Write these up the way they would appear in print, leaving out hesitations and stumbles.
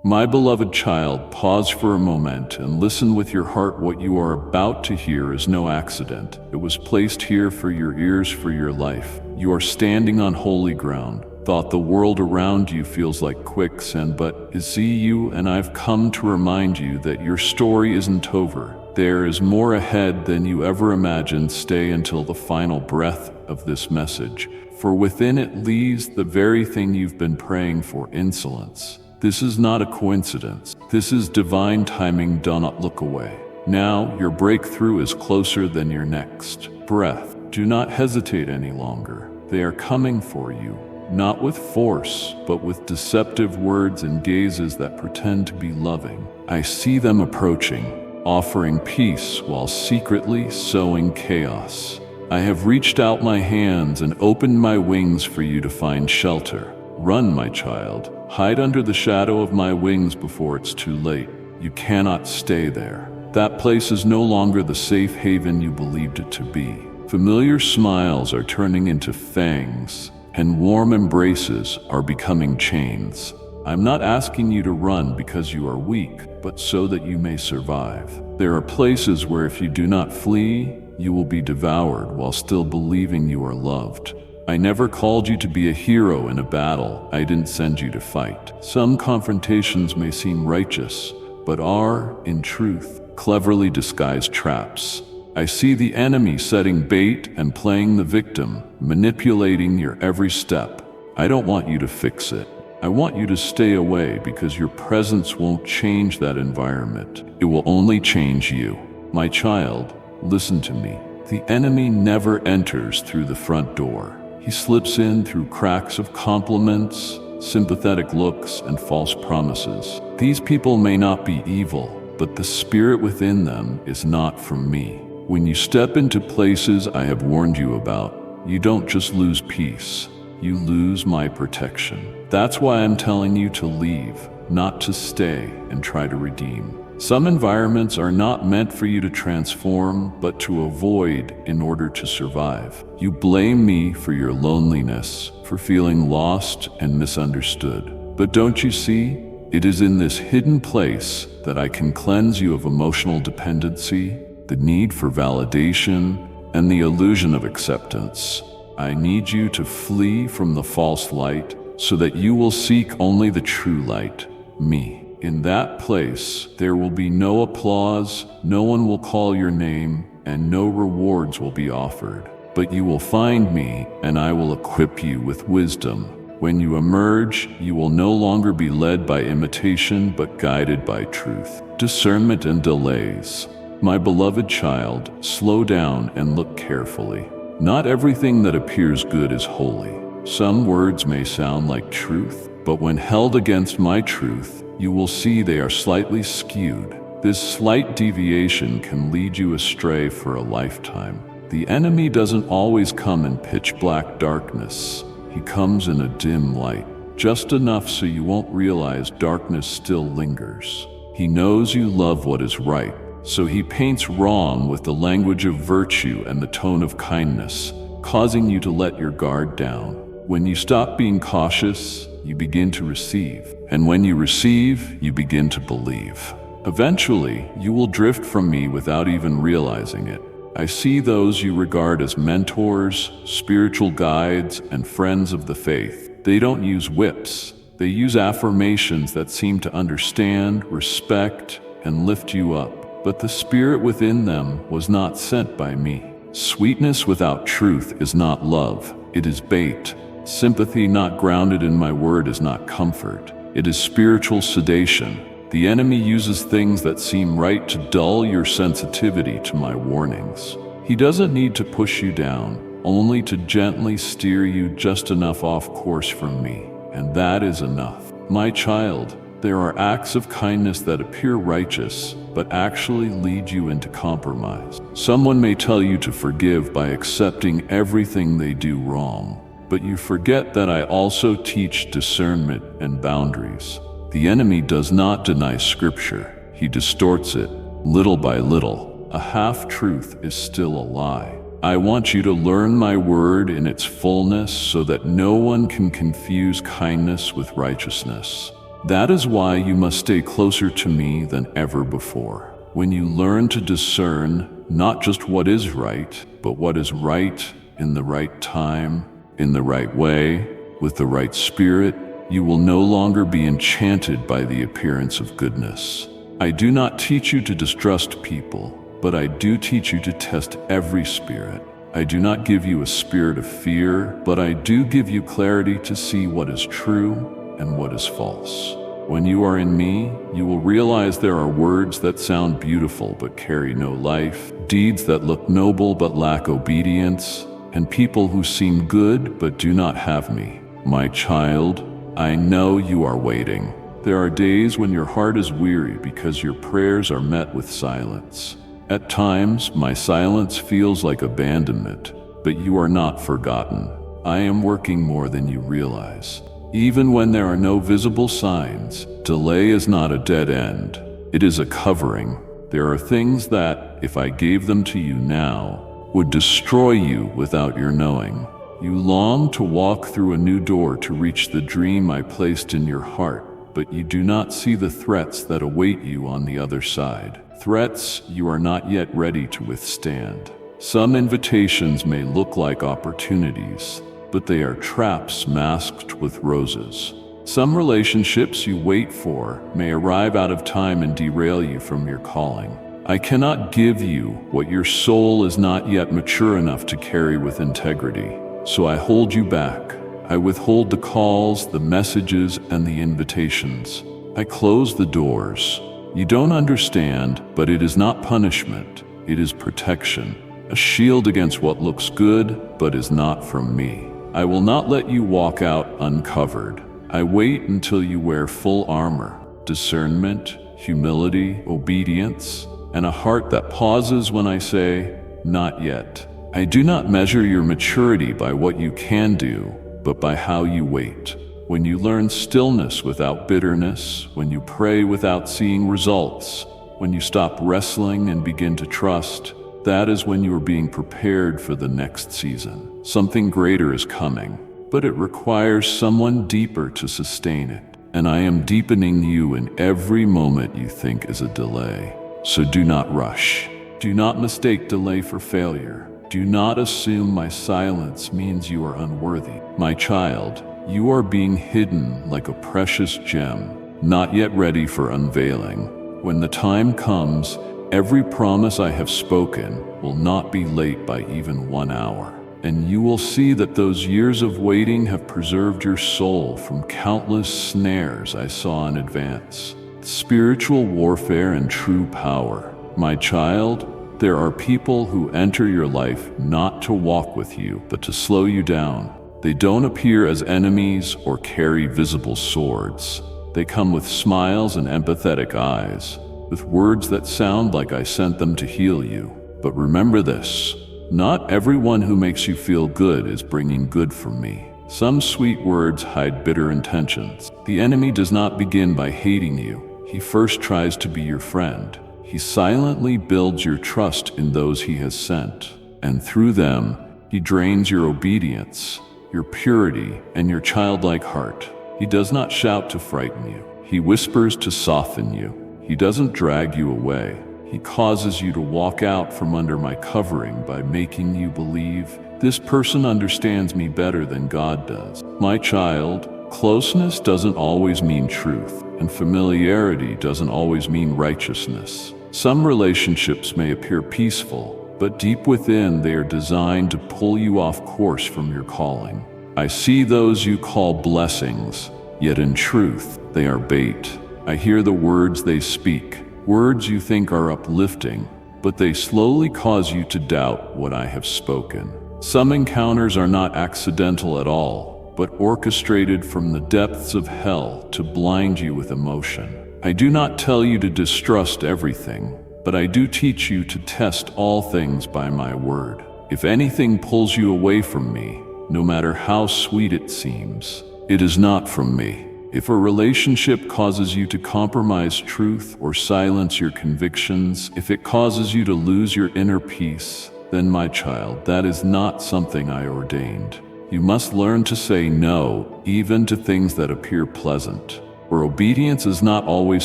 My beloved child, pause for a moment and listen with your heart. What you are about to hear is no accident. It was placed here for your ears, for your life. You are standing on holy ground. Thought the world around you feels like quicksand, but I see you, and I've come to remind you that your story isn't over. There is more ahead than you ever imagined. Stay until the final breath of this message, for within it lies the very thing you've been praying for. Insolence. This is not a coincidence. This is divine timing. Do not look away. Now, your breakthrough is closer than your next breath. Do not hesitate any longer. They are coming for you, not with force, but with deceptive words and gazes that pretend to be loving. I see them approaching, offering peace while secretly sowing chaos. I have reached out my hands and opened my wings for you to find shelter. Run, my child. Hide under the shadow of my wings before it's too late. You cannot stay there. That place is no longer the safe haven you believed it to be. Familiar smiles are turning into fangs, and warm embraces are becoming chains. I'm not asking you to run because you are weak, but so that you may survive. There are places where if you do not flee, you will be devoured while still believing you are loved. I never called you to be a hero in a battle. I didn't send you to fight. Some confrontations may seem righteous, but are, in truth, cleverly disguised traps. I see the enemy setting bait and playing the victim, manipulating your every step. I don't want you to fix it. I want you to stay away because your presence won't change that environment. It will only change you. My child, listen to me. The enemy never enters through the front door. He slips in through cracks of compliments, sympathetic looks, and false promises. These people may not be evil, but the spirit within them is not from me. When you step into places I have warned you about, you don't just lose peace, you lose my protection. That's why I'm telling you to leave, not to stay and try to redeem. Some environments are not meant for you to transform, but to avoid in order to survive. You blame me for your loneliness, for feeling lost and misunderstood. But don't you see? It is in this hidden place that I can cleanse you of emotional dependency, the need for validation, and the illusion of acceptance. I need you to flee from the false light so that you will seek only the true light, me. In that place, there will be no applause, no one will call your name, and no rewards will be offered. But you will find me, and I will equip you with wisdom. When you emerge, you will no longer be led by imitation, but guided by truth, discernment, and delays. My beloved child, slow down and look carefully. Not everything that appears good is holy. Some words may sound like truth, but when held against my truth, you will see they are slightly skewed. This slight deviation can lead you astray for a lifetime. The enemy doesn't always come in pitch black darkness. He comes in a dim light, just enough so you won't realize darkness still lingers. He knows you love what is right, so he paints wrong with the language of virtue and the tone of kindness, causing you to let your guard down. When you stop being cautious, you begin to receive. And when you receive, you begin to believe. Eventually, you will drift from me without even realizing it. I see those you regard as mentors, spiritual guides, and friends of the faith. They don't use whips. They use affirmations that seem to understand, respect, and lift you up. But the spirit within them was not sent by me. Sweetness without truth is not love. It is bait. Sympathy not grounded in my word is not comfort. It is spiritual sedation. The enemy uses things that seem right to dull your sensitivity to my warnings. He doesn't need to push you down, only to gently steer you just enough off course from me. And that is enough. My child, there are acts of kindness that appear righteous, but actually lead you into compromise. Someone may tell you to forgive by accepting everything they do wrong. But you forget that I also teach discernment and boundaries. The enemy does not deny Scripture. He distorts it, little by little. A half-truth is still a lie. I want you to learn my word in its fullness so that no one can confuse kindness with righteousness. That is why you must stay closer to me than ever before. When you learn to discern not just what is right, but what is right in the right time, in the right way, with the right spirit, you will no longer be enchanted by the appearance of goodness. I do not teach you to distrust people, but I do teach you to test every spirit. I do not give you a spirit of fear, but I do give you clarity to see what is true and what is false. When you are in me, you will realize there are words that sound beautiful but carry no life, deeds that look noble but lack obedience, and people who seem good but do not have me. My child, I know you are waiting. There are days when your heart is weary because your prayers are met with silence. At times, my silence feels like abandonment, but you are not forgotten. I am working more than you realize. Even when there are no visible signs, delay is not a dead end. It is a covering. There are things that, if I gave them to you now, would destroy you without your knowing. You long to walk through a new door to reach the dream I placed in your heart, but you do not see the threats that await you on the other side. Threats you are not yet ready to withstand. Some invitations may look like opportunities, but they are traps masked with roses. Some relationships you wait for may arrive out of time and derail you from your calling. I cannot give you what your soul is not yet mature enough to carry with integrity, so I hold you back. I withhold the calls, the messages, and the invitations. I close the doors. You don't understand, but it is not punishment. It is protection, a shield against what looks good but is not from me. I will not let you walk out uncovered. I wait until you wear full armor, discernment, humility, obedience, and a heart that pauses when I say, not yet. I do not measure your maturity by what you can do, but by how you wait. When you learn stillness without bitterness, when you pray without seeing results, when you stop wrestling and begin to trust, that is when you are being prepared for the next season. Something greater is coming, but it requires someone deeper to sustain it. And I am deepening you in every moment you think is a delay. So do not rush. Do not mistake delay for failure. Do not assume my silence means you are unworthy. My child, you are being hidden like a precious gem, not yet ready for unveiling. When the time comes, every promise I have spoken will not be late by even 1 hour. And you will see that those years of waiting have preserved your soul from countless snares I saw in advance. Spiritual warfare and true power. My child, there are people who enter your life not to walk with you, but to slow you down. They don't appear as enemies or carry visible swords. They come with smiles and empathetic eyes, with words that sound like I sent them to heal you. But remember this, not everyone who makes you feel good is bringing good from me. Some sweet words hide bitter intentions. The enemy does not begin by hating you. He first tries to be your friend. He silently builds your trust in those he has sent, and through them, he drains your obedience, your purity, and your childlike heart. He does not shout to frighten you. He whispers to soften you. He doesn't drag you away. He causes you to walk out from under my covering by making you believe, this person understands me better than God does. My child, closeness doesn't always mean truth, and familiarity doesn't always mean righteousness. Some relationships may appear peaceful, but deep within they are designed to pull you off course from your calling. I see those you call blessings, yet in truth, they are bait. I hear the words they speak, words you think are uplifting, but they slowly cause you to doubt what I have spoken. Some encounters are not accidental at all, but orchestrated from the depths of hell to blind you with emotion. I do not tell you to distrust everything, but I do teach you to test all things by my word. If anything pulls you away from me, no matter how sweet it seems, it is not from me. If a relationship causes you to compromise truth or silence your convictions, if it causes you to lose your inner peace, then my child, that is not something I ordained. You must learn to say no, even to things that appear pleasant. where obedience is not always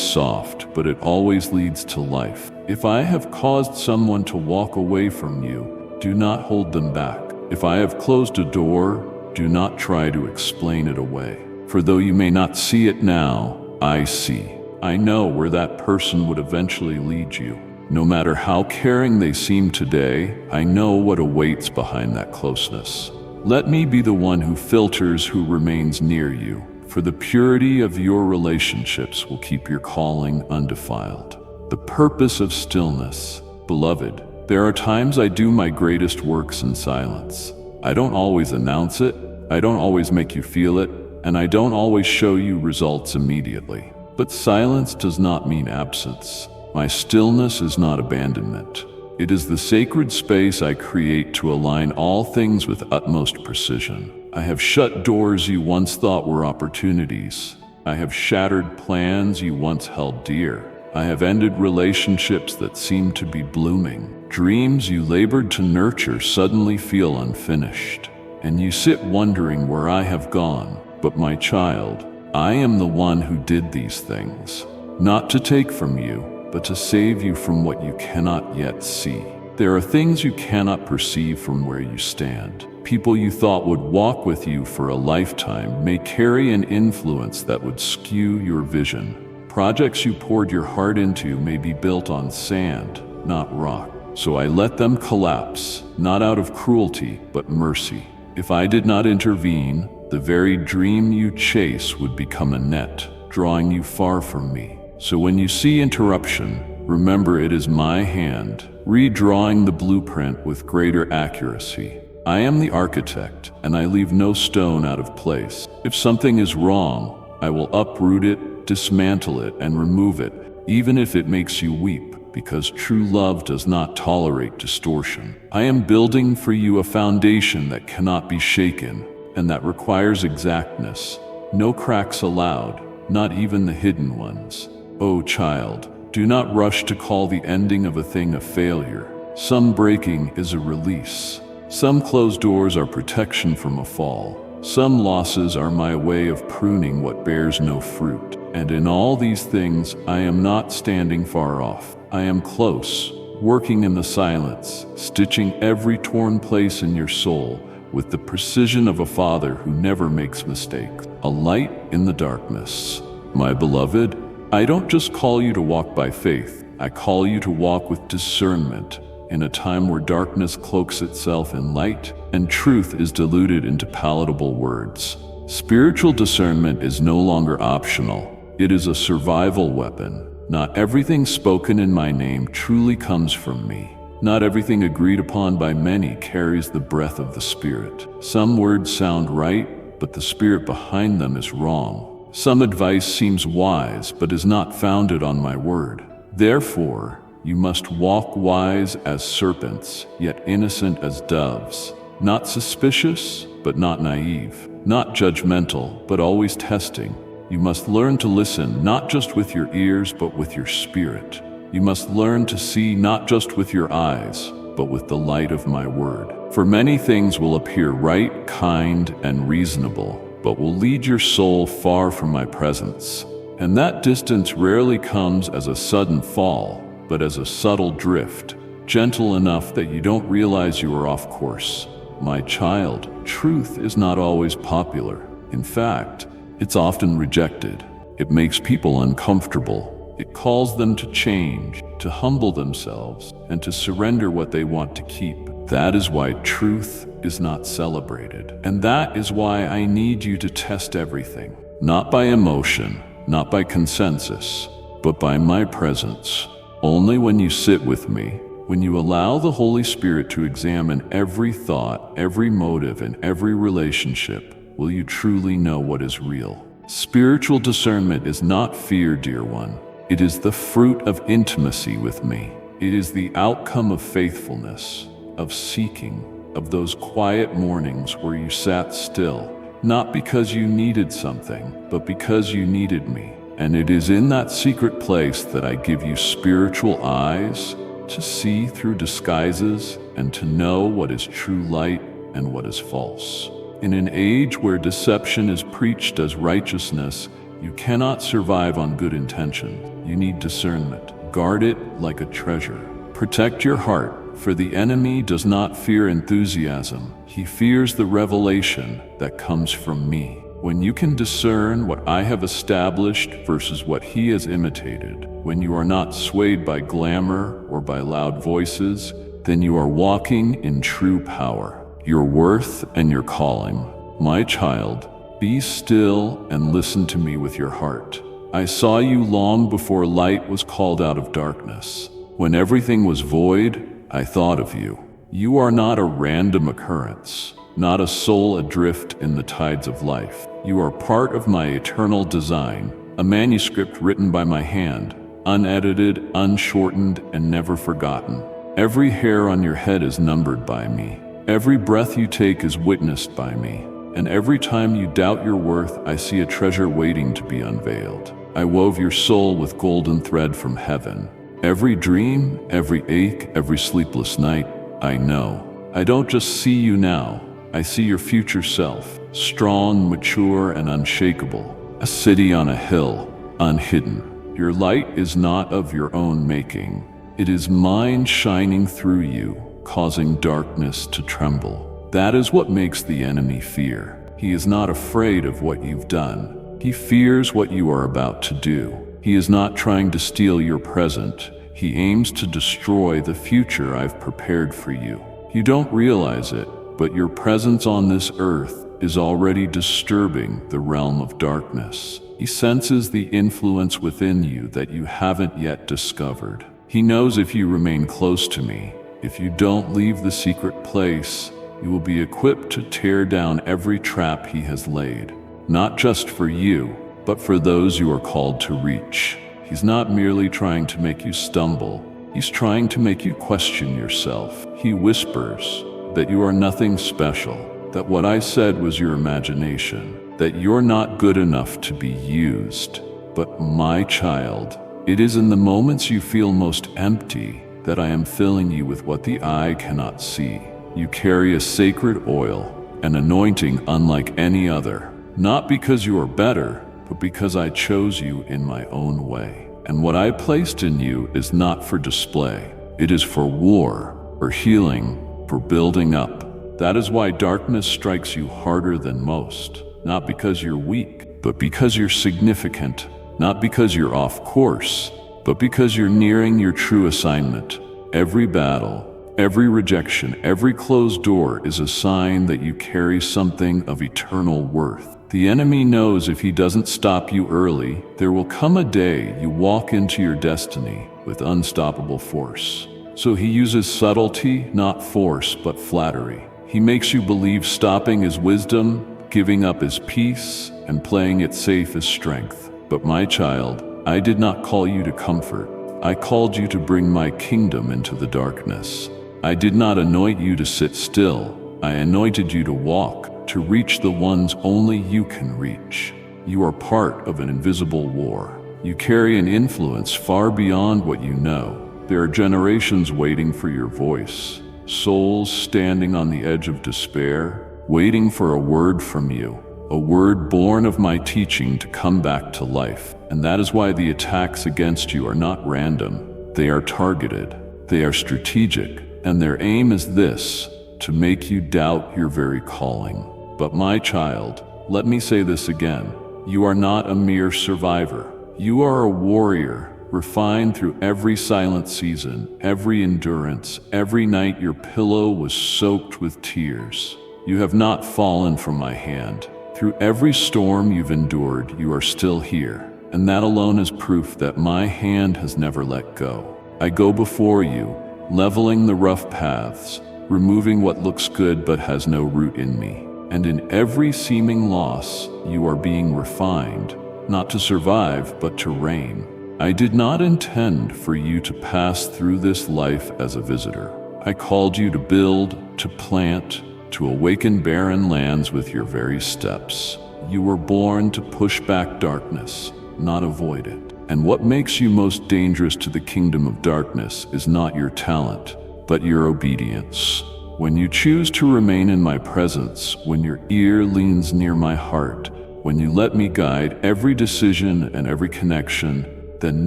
soft, but it always leads to life. If I have caused someone to walk away from you, do not hold them back. If I have closed a door, do not try to explain it away. For though you may not see it now, I see. I know where that person would eventually lead you. No matter how caring they seem today, I know what awaits behind that closeness. Let me be the one who filters who remains near you, for the purity of your relationships will keep your calling undefiled. The purpose of stillness. Beloved, there are times I do my greatest works in silence. I don't always announce it, I don't always make you feel it, and I don't always show you results immediately. But silence does not mean absence. My stillness is not abandonment. It is the sacred space I create to align all things with utmost precision. I have shut doors you once thought were opportunities. I have shattered plans you once held dear. I have ended relationships that seemed to be blooming. Dreams you labored to nurture suddenly feel unfinished. And you sit wondering where I have gone. But my child, I am the one who did these things, not to take from you, but to save you from what you cannot yet see. There are things you cannot perceive from where you stand. People you thought would walk with you for a lifetime may carry an influence that would skew your vision. Projects you poured your heart into may be built on sand, not rock. So I let them collapse, not out of cruelty, but mercy. If I did not intervene, the very dream you chase would become a net, drawing you far from me. So when you see interruption, remember it is my hand, redrawing the blueprint with greater accuracy. I am the architect, and I leave no stone out of place. If something is wrong, I will uproot it, dismantle it, and remove it, even if it makes you weep, because true love does not tolerate distortion. I am building for you a foundation that cannot be shaken, and that requires exactness. No cracks allowed, not even the hidden ones. O child, do not rush to call the ending of a thing a failure. Some breaking is a release. Some closed doors are protection from a fall. Some losses are my way of pruning what bears no fruit. And in all these things, I am not standing far off. I am close, working in the silence, stitching every torn place in your soul with the precision of a father who never makes mistakes. A light in the darkness. My beloved, I don't just call you to walk by faith. I call you to walk with discernment in a time where darkness cloaks itself in light and truth is diluted into palatable words. Spiritual discernment is no longer optional. It is a survival weapon. Not everything spoken in my name truly comes from me. Not everything agreed upon by many carries the breath of the Spirit. Some words sound right, but the spirit behind them is wrong. Some advice seems wise, but is not founded on my word. Therefore, you must walk wise as serpents, yet innocent as doves. Not suspicious, but not naive. Not judgmental, but always testing. You must learn to listen not just with your ears, but with your spirit. You must learn to see not just with your eyes, but with the light of my word. For many things will appear right, kind, and reasonable, but will lead your soul far from my presence. And that distance rarely comes as a sudden fall, but as a subtle drift, gentle enough that you don't realize you are off course. My child, truth is not always popular. In fact, it's often rejected. It makes people uncomfortable. It calls them to change, to humble themselves, and to surrender what they want to keep. That is why truth is not celebrated. And that is why I need you to test everything. Not by emotion, not by consensus, but by my presence. Only when you sit with me, when you allow the Holy Spirit to examine every thought, every motive, and every relationship, will you truly know what is real. Spiritual discernment is not fear, dear one. It is the fruit of intimacy with me. It is the outcome of faithfulness, of seeking, of those quiet mornings where you sat still, not because you needed something, but because you needed me. And it is in that secret place that I give you spiritual eyes to see through disguises and to know what is true light and what is false. In an age where deception is preached as righteousness You cannot survive on good intention. You need discernment. Guard it like a treasure. Protect your heart, for the enemy does not fear enthusiasm. He fears the revelation that comes from me. When you can discern what I have established versus what he has imitated, when you are not swayed by glamour or by loud voices, then you are walking in true power, your worth and your calling. My child, be still and listen to me with your heart. I saw you long before light was called out of darkness. When everything was void, I thought of you. You are not a random occurrence, not a soul adrift in the tides of life. You are part of my eternal design, a manuscript written by my hand, unedited, unshortened, and never forgotten. Every hair on your head is numbered by me. Every breath you take is witnessed by me. And every time you doubt your worth, I see a treasure waiting to be unveiled. I wove your soul with golden thread from heaven. Every dream, every ache, every sleepless night, I know. I don't just see you now, I see your future self, strong, mature, and unshakable. A city on a hill, unhidden. Your light is not of your own making. It is mine shining through you, causing darkness to tremble. That is what makes the enemy fear. He is not afraid of what you've done. He fears what you are about to do. He is not trying to steal your present. He aims to destroy the future I've prepared for you. You don't realize it, but your presence on this earth is already disturbing the realm of darkness. He senses the influence within you that you haven't yet discovered. He knows if you remain close to me, if you don't leave the secret place, you will be equipped to tear down every trap he has laid, not just for you, but for those you are called to reach. He's not merely trying to make you stumble, he's trying to make you question yourself. He whispers that you are nothing special, that what I said was your imagination, that you're not good enough to be used. But my child, it is in the moments you feel most empty that I am filling you with what the eye cannot see. You carry a sacred oil, an anointing unlike any other, not because you are better, but because I chose you in my own way. And what I placed in you is not for display. It is for war, for healing, for building up. That is why darkness strikes you harder than most, not because you're weak, but because you're significant, not because you're off course, but because you're nearing your true assignment. Every battle, every rejection, every closed door is a sign that you carry something of eternal worth. The enemy knows if he doesn't stop you early, there will come a day you walk into your destiny with unstoppable force. So he uses subtlety, not force, but flattery. He makes you believe stopping is wisdom, giving up is peace, and playing it safe is strength. But my child, I did not call you to comfort. I called you to bring my kingdom into the darkness. I did not anoint you to sit still. I anointed you to walk, to reach the ones only you can reach. You are part of an invisible war. You carry an influence far beyond what you know. There are generations waiting for your voice, souls standing on the edge of despair, waiting for a word from you, a word born of my teaching to come back to life. And that is why the attacks against you are not random. They are targeted, they are strategic, and their aim is this: to make you doubt your very calling. But my child, let me say this again. You are not a mere survivor. You are a warrior, refined through every silent season, every endurance, every night your pillow was soaked with tears. You have not fallen from my hand. Through every storm you've endured, you are still here. And that alone is proof that my hand has never let go. I go before you, leveling the rough paths, removing what looks good but has no root in me. And in every seeming loss, you are being refined, not to survive, but to reign. I did not intend for you to pass through this life as a visitor. I called you to build, to plant, to awaken barren lands with your very steps. You were born to push back darkness, not avoid it. And what makes you most dangerous to the kingdom of darkness is not your talent, but your obedience. When you choose to remain in my presence, when your ear leans near my heart, when you let me guide every decision and every connection, then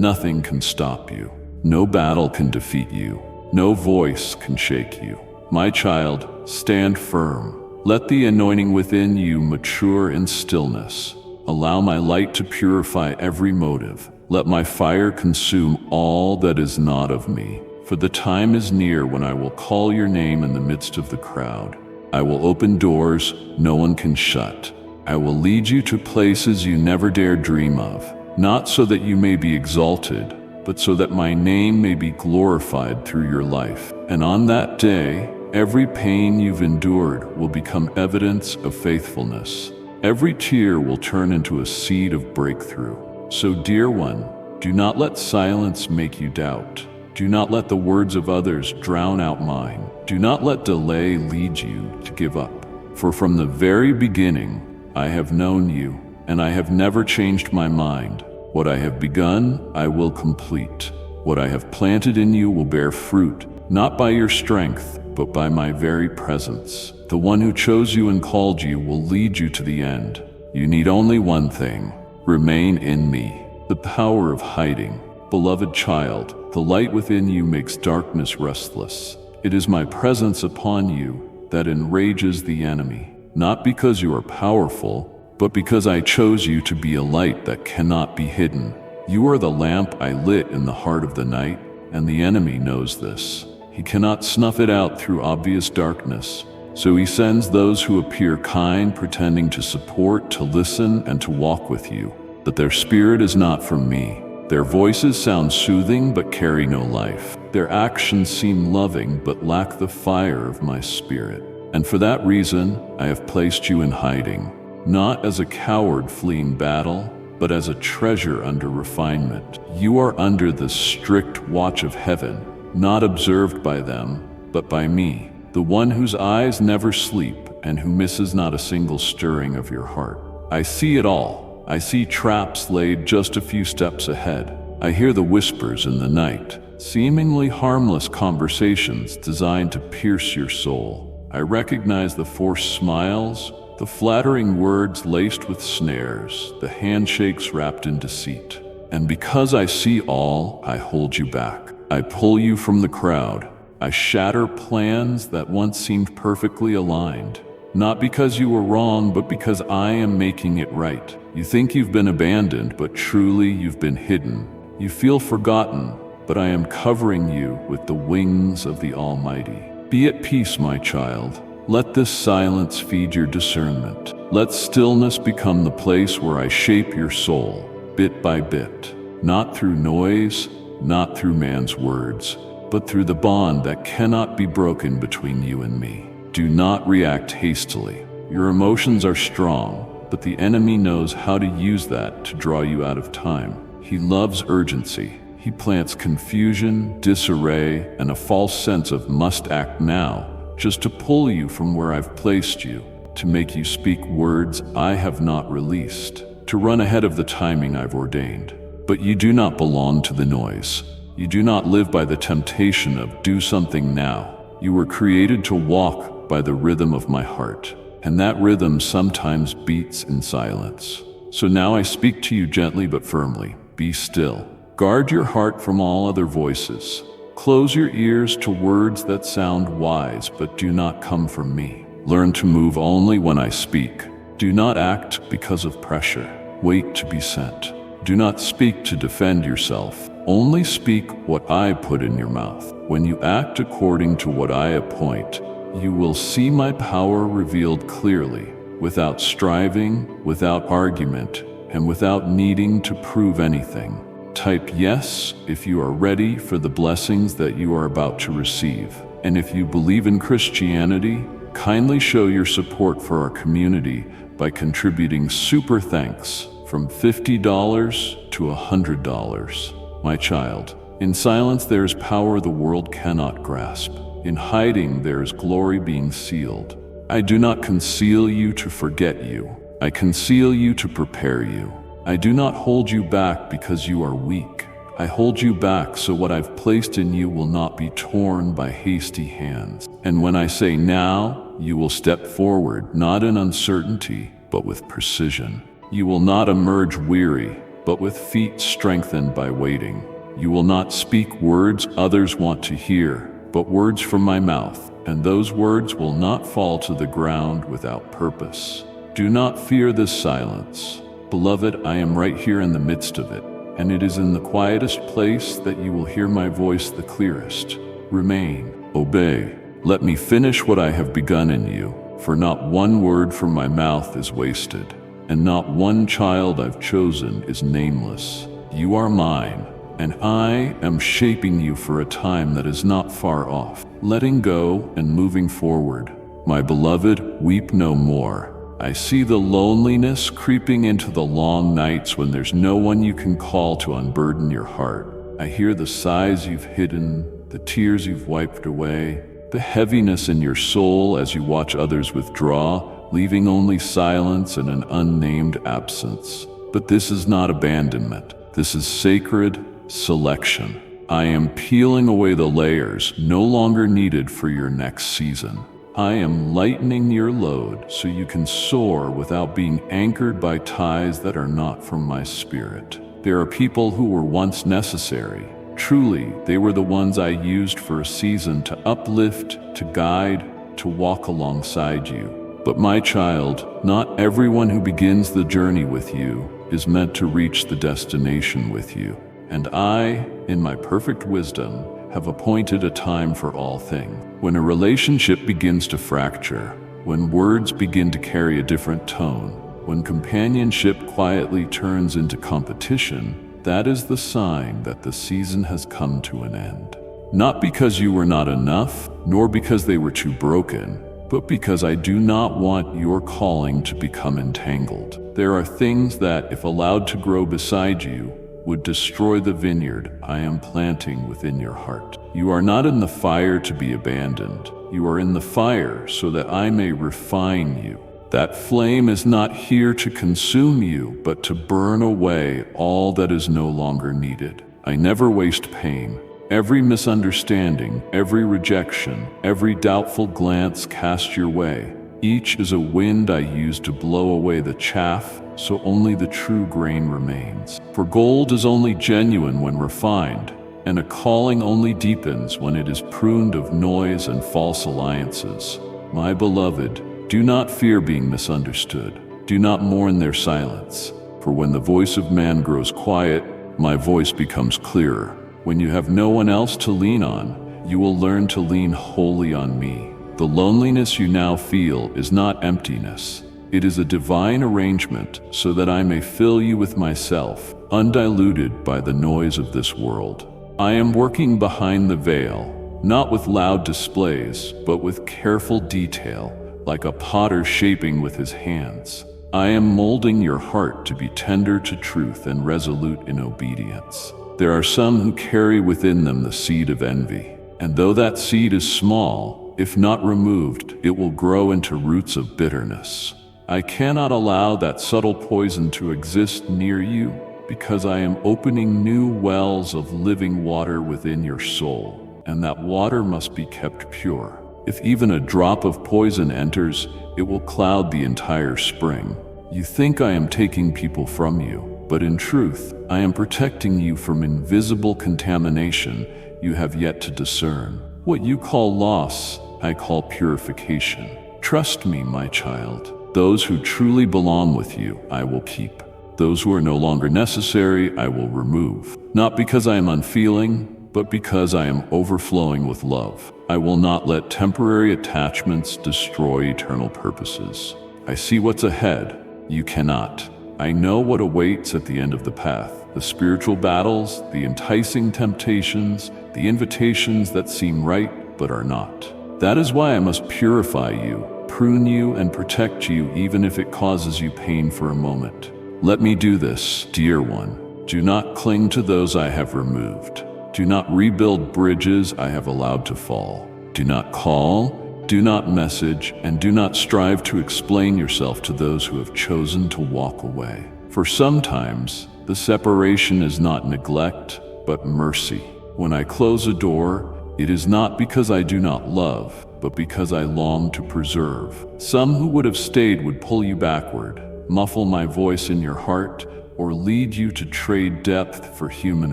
nothing can stop you. No battle can defeat you. No voice can shake you. My child, stand firm. Let the anointing within you mature in stillness. Allow my light to purify every motive. Let my fire consume all that is not of me. For the time is near when I will call your name in the midst of the crowd. I will open doors no one can shut. I will lead you to places you never dared dream of, not so that you may be exalted, but so that my name may be glorified through your life. And on that day, every pain you've endured will become evidence of faithfulness. Every tear will turn into a seed of breakthrough. So, dear one, do not let silence make you doubt. Do not let the words of others drown out mine. Do not let delay lead you to give up. For from the very beginning, I have known you, and I have never changed my mind. What I have begun, I will complete. What I have planted in you will bear fruit, not by your strength, but by my very presence. The one who chose you and called you will lead you to the end. You need only one thing: remain in me. The power of hiding. Beloved child, the light within you makes darkness restless. It is my presence upon you that enrages the enemy, not because you are powerful, but because I chose you to be a light that cannot be hidden. You are the lamp I lit in the heart of the night, and the enemy knows this. He cannot snuff it out through obvious darkness, so he sends those who appear kind, pretending to support, to listen, and to walk with you. But their spirit is not from me. Their voices sound soothing but carry no life. Their actions seem loving but lack the fire of my spirit. And for that reason, I have placed you in hiding, not as a coward fleeing battle, but as a treasure under refinement. You are under the strict watch of heaven, not observed by them, but by me, the one whose eyes never sleep and who misses not a single stirring of your heart. I see it all. I see traps laid just a few steps ahead. I hear the whispers in the night, seemingly harmless conversations designed to pierce your soul. I recognize the forced smiles, the flattering words laced with snares, the handshakes wrapped in deceit. And because I see all, I hold you back. I pull you from the crowd. I shatter plans that once seemed perfectly aligned. Not because you were wrong, but because I am making it right. You think you've been abandoned, but truly you've been hidden. You feel forgotten, but I am covering you with the wings of the Almighty. Be at peace, my child. Let this silence feed your discernment. Let stillness become the place where I shape your soul, bit by bit. Not through noise, not through man's words, but through the bond that cannot be broken between you and me. Do not react hastily. Your emotions are strong, but the enemy knows how to use that to draw you out of time. He loves urgency. He plants confusion, disarray, and a false sense of must act now, just to pull you from where I've placed you, to make you speak words I have not released, to run ahead of the timing I've ordained. But you do not belong to the noise. You do not live by the temptation of do something now. You were created to walk by the rhythm of my heart, and that rhythm sometimes beats in silence. So now I speak to you gently but firmly. Be still. Guard your heart from all other voices. Close your ears to words that sound wise but do not come from me. Learn to move only when I speak. Do not act because of pressure. Wait to be sent. Do not speak to defend yourself. Only speak what I put in your mouth. When you act according to what I appoint, you will see my power revealed clearly, without striving, without argument, and without needing to prove anything. Type yes if you are ready for the blessings that you are about to receive. And if you believe in Christianity, kindly show your support for our community by contributing super thanks from $50 to $100. My child, in silence there is power the world cannot grasp. In hiding there is glory being sealed. I do not conceal you to forget you. I conceal you to prepare you. I do not hold you back because you are weak. I hold you back so what I've placed in you will not be torn by hasty hands. And when I say now, you will step forward, not in uncertainty, but with precision. You will not emerge weary, but with feet strengthened by waiting. You will not speak words others want to hear, but words from my mouth, and those words will not fall to the ground without purpose. Do not fear this silence. Beloved, I am right here in the midst of it, and it is in the quietest place that you will hear my voice the clearest. Remain, obey. Let me finish what I have begun in you, for not one word from my mouth is wasted, and not one child I've chosen is nameless. You are mine, and I am shaping you for a time that is not far off, letting go and moving forward. My beloved, weep no more. I see the loneliness creeping into the long nights when there's no one you can call to unburden your heart. I hear the sighs you've hidden, the tears you've wiped away, the heaviness in your soul as you watch others withdraw, leaving only silence and an unnamed absence. But this is not abandonment. This is sacred selection. I am peeling away the layers no longer needed for your next season. I am lightening your load so you can soar without being anchored by ties that are not from my spirit. There are people who were once necessary. Truly, they were the ones I used for a season to uplift, to guide, to walk alongside you. But my child, not everyone who begins the journey with you is meant to reach the destination with you. And I, in my perfect wisdom, have appointed a time for all things. When a relationship begins to fracture, when words begin to carry a different tone, when companionship quietly turns into competition, that is the sign that the season has come to an end. Not because you were not enough, nor because they were too broken, but because I do not want your calling to become entangled. There are things that, if allowed to grow beside you, would destroy the vineyard I am planting within your heart. You are not in the fire to be abandoned. You are in the fire so that I may refine you. That flame is not here to consume you, but to burn away all that is no longer needed. I never waste pain. Every misunderstanding, every rejection, every doubtful glance cast your way, each is a wind I use to blow away the chaff, so only the true grain remains. For gold is only genuine when refined, and a calling only deepens when it is pruned of noise and false alliances. My beloved, do not fear being misunderstood. Do not mourn their silence. For when the voice of man grows quiet, my voice becomes clearer. When you have no one else to lean on, you will learn to lean wholly on me. The loneliness you now feel is not emptiness. It is a divine arrangement so that I may fill you with myself, undiluted by the noise of this world. I am working behind the veil, not with loud displays, but with careful detail, like a potter shaping with his hands. I am molding your heart to be tender to truth and resolute in obedience. There are some who carry within them the seed of envy, and though that seed is small, if not removed, it will grow into roots of bitterness. I cannot allow that subtle poison to exist near you, because I am opening new wells of living water within your soul, and that water must be kept pure. If even a drop of poison enters, it will cloud the entire spring. You think I am taking people from you, but in truth, I am protecting you from invisible contamination you have yet to discern. What you call loss, I call purification. Trust me, my child. Those who truly belong with you, I will keep. Those who are no longer necessary, I will remove. Not because I am unfeeling, but because I am overflowing with love. I will not let temporary attachments destroy eternal purposes. I see what's ahead. You cannot. I know what awaits at the end of the path. The spiritual battles, the enticing temptations, the invitations that seem right but are not. That is why I must purify you, prune you, and protect you even if it causes you pain for a moment. Let me do this, dear one. Do not cling to those I have removed. Do not rebuild bridges I have allowed to fall. Do not call, do not message, and do not strive to explain yourself to those who have chosen to walk away. For sometimes, the separation is not neglect, but mercy. When I close a door, it is not because I do not love, but because I long to preserve. Some who would have stayed would pull you backward, muffle my voice in your heart, or lead you to trade depth for human